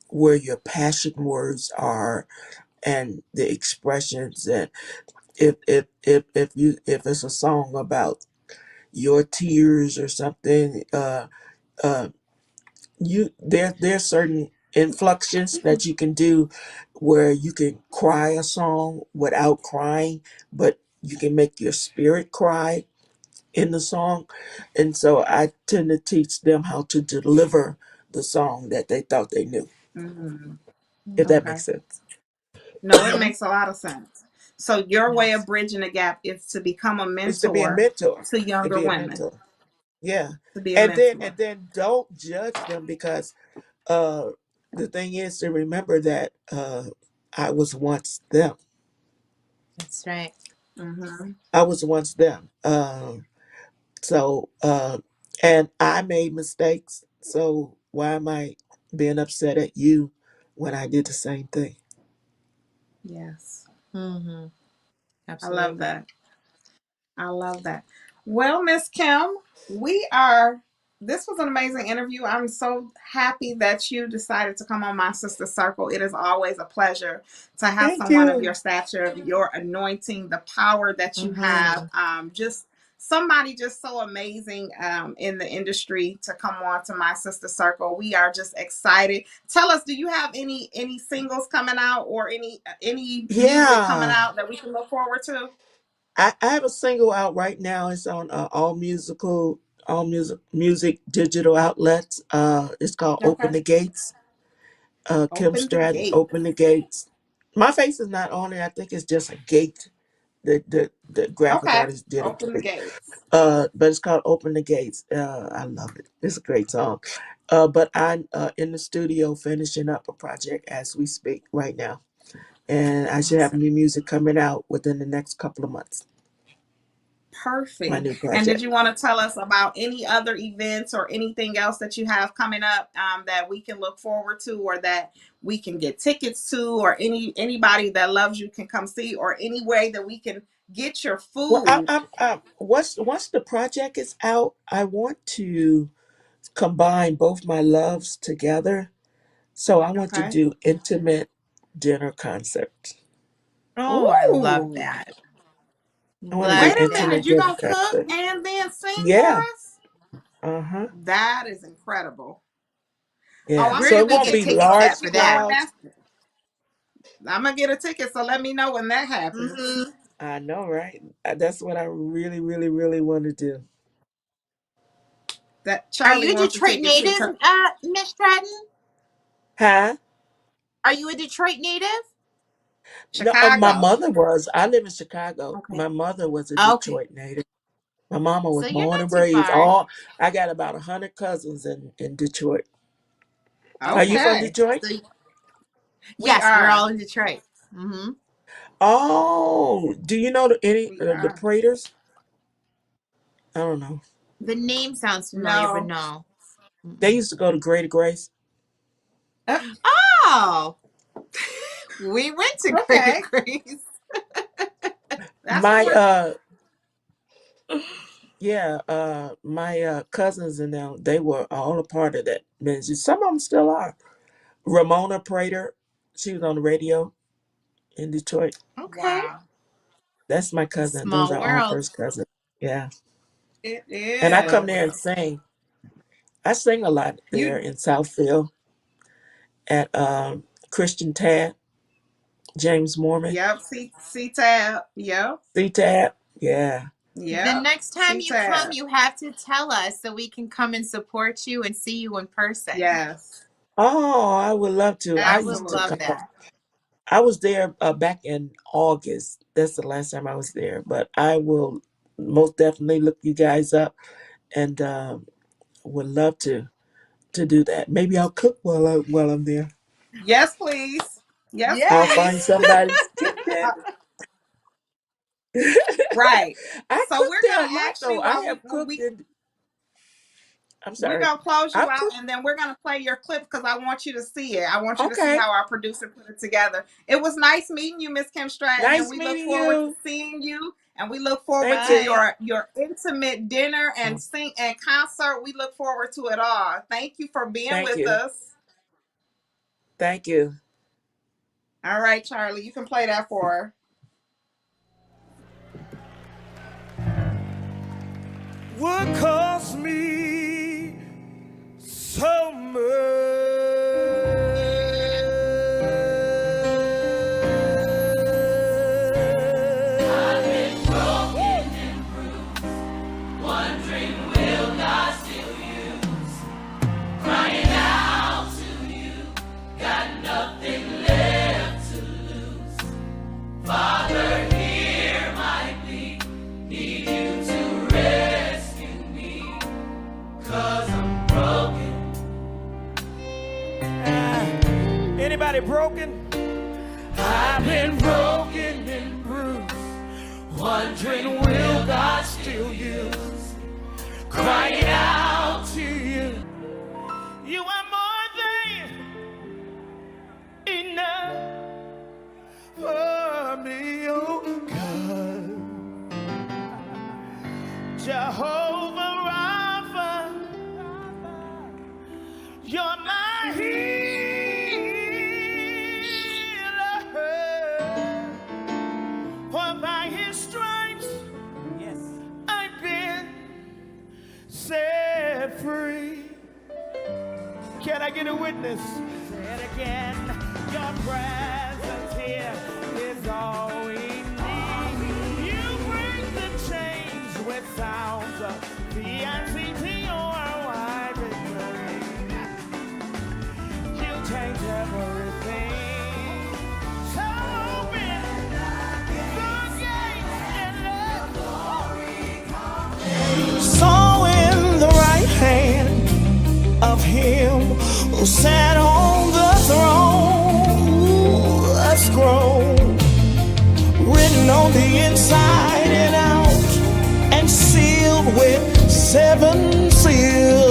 where your passion words are and the expressions. And if it's a song about your tears or something, uh, there's certain inflections that you can do where you can cry a song without crying, but you can make your spirit cry in the song. And so I tend to teach them how to deliver the song that they thought they knew, Mhm. if that Okay. makes sense. No, it makes a lot of sense. So your way of Yes. bridging the gap is to become a It's to be a mentor mentor. to To younger be a women. mentor. Yeah. To be a And mentor. then don't judge them because uh the thing is to remember that I was once them. That's right. Mhm. I was once them. So and I made mistakes. So why am I being upset at you when I did the same thing? Yes. Mm-hmm. I love Absolutely. that. I love that. Well, Miss Kim, we are. This was an amazing interview. I'm so happy that you decided to come on My Sister Circle. It is always a pleasure to have Thank someone of your you. stature, of your anointing, the power that you have. Mm-hmm. Just somebody just so amazing in the industry to come on to My Sister Circle. We are just excited. Tell us, do you have any singles coming out or any music coming Yeah. out that we can look forward to? I have a single out right now. It's on all music digital outlets. It's called Okay. Open the Gates. Kim Open the Stratton, gate. Open the Gates. My face is not on it. I think it's just a gate. The graphic Okay. artist did a Open the gate. gates. But it's called Open the Gates. I love it. It's a great song. But I'm in the studio finishing up a project as we speak right now. And I should have Awesome. new music coming out within the next couple of months. My Perfect. new And did project. you want to tell us about any other events or anything else that you have coming up that we can look forward to or that we can get tickets to or anybody that loves you can come see or any way that we can get your Well, food? once the project is out, I want to combine both my loves together. So I want to Okay. do intimate dinner concerts. Oh, I love Ooh. that. I want to do Wait Love a minute. intimate that. You're dinner going to cook concerts. and then sing for Yeah. us? Uh-huh. That is incredible. Oh, Yeah. I'm Where So gonna do it we have won't to get be get tickets let at large for me know that? when crowds. that's. I'm gonna get a ticket, so let me know when that happens. Mm-hmm. I know, right? That's what I really, really, really want to do. That Are Charlie you a wants the Detroit ticket too. native, Miss Stratton? Huh? Are you a Detroit native? No, my Chicago. mother was. I live in Chicago. Okay. My mother was a Okay. Detroit native. My mama So was you're born not and too raised. far. All I got about 100 cousins in Detroit. Are you Okay. from Okay. Detroit? So We yes, we're are. all in Detroit. Mm-hmm. Oh, do you know any We the are. Praters? I don't know. The name sounds familiar, but No. no. They Mm-mm. used to go to Greater Grace. Uh, Oh, we went to Greater okay. Grace. That's My one. yeah, my cousins and them, they were all a part of that ministry. Some of them still are. Ramona Prater, she was on the radio in Detroit. Okay. Wow. That's my It's a cousin. Those small are all world. first cousins. Yeah. It And I come is. there and sing. I sing a lot there You. in Southfield at Christian Tad, James Mormon, Yep. C tab. Yep. C-Tab. Yeah. The Yep. next time C you come, tab. you have to tell us so we can come and support you and see you in person. Yes. Oh, I would love to. I would Absolutely. love that. I was there back in August. That's the last time I was there. But I will most definitely look you guys up, and would love to do that. Maybe I'll cook while I'm there. Yes, please. Yes, I'll Yes. find please. somebody's kitchen. Uh, right. I So cooked we're there gonna a lot ask though. you I while have when cooked we in. I'm we're sorry. gonna close you I've out, cooked. and then we're gonna play your clip because I want you to see it. I want you to see Okay. how our producer put it together. It was nice meeting you, Miss Kim Stratton, and Nice we look meeting forward to you. seeing you. And we look forward Thank to you. Bye. your intimate dinner and sing and concert. We look forward to it all. Thank you for being Thank with you. us. Thank you. All right, Charlie, you can play that for her. What cost me so much? I've been broken and bruised, wondering will God still use? Crying out to you, got nothing left to lose. Father, hear my plea, need you to rescue me, 'cause I'm broken. Anybody broken? I've been broken and bruised, wondering will God still use? Crying out to you, you are more than enough for me, oh God. Jehovah Rapha, you're my healer. For by his stripes, yes, I've been set free. Can I get a witness? Say it again. Your presence here is all we need. You break the chains with sounds of VICTORY victory. You change everything. So open the gates and let glory come. Saw in the right hand of him who sat on the throne, a scroll written on the inside and out, and sealed with 7 seals.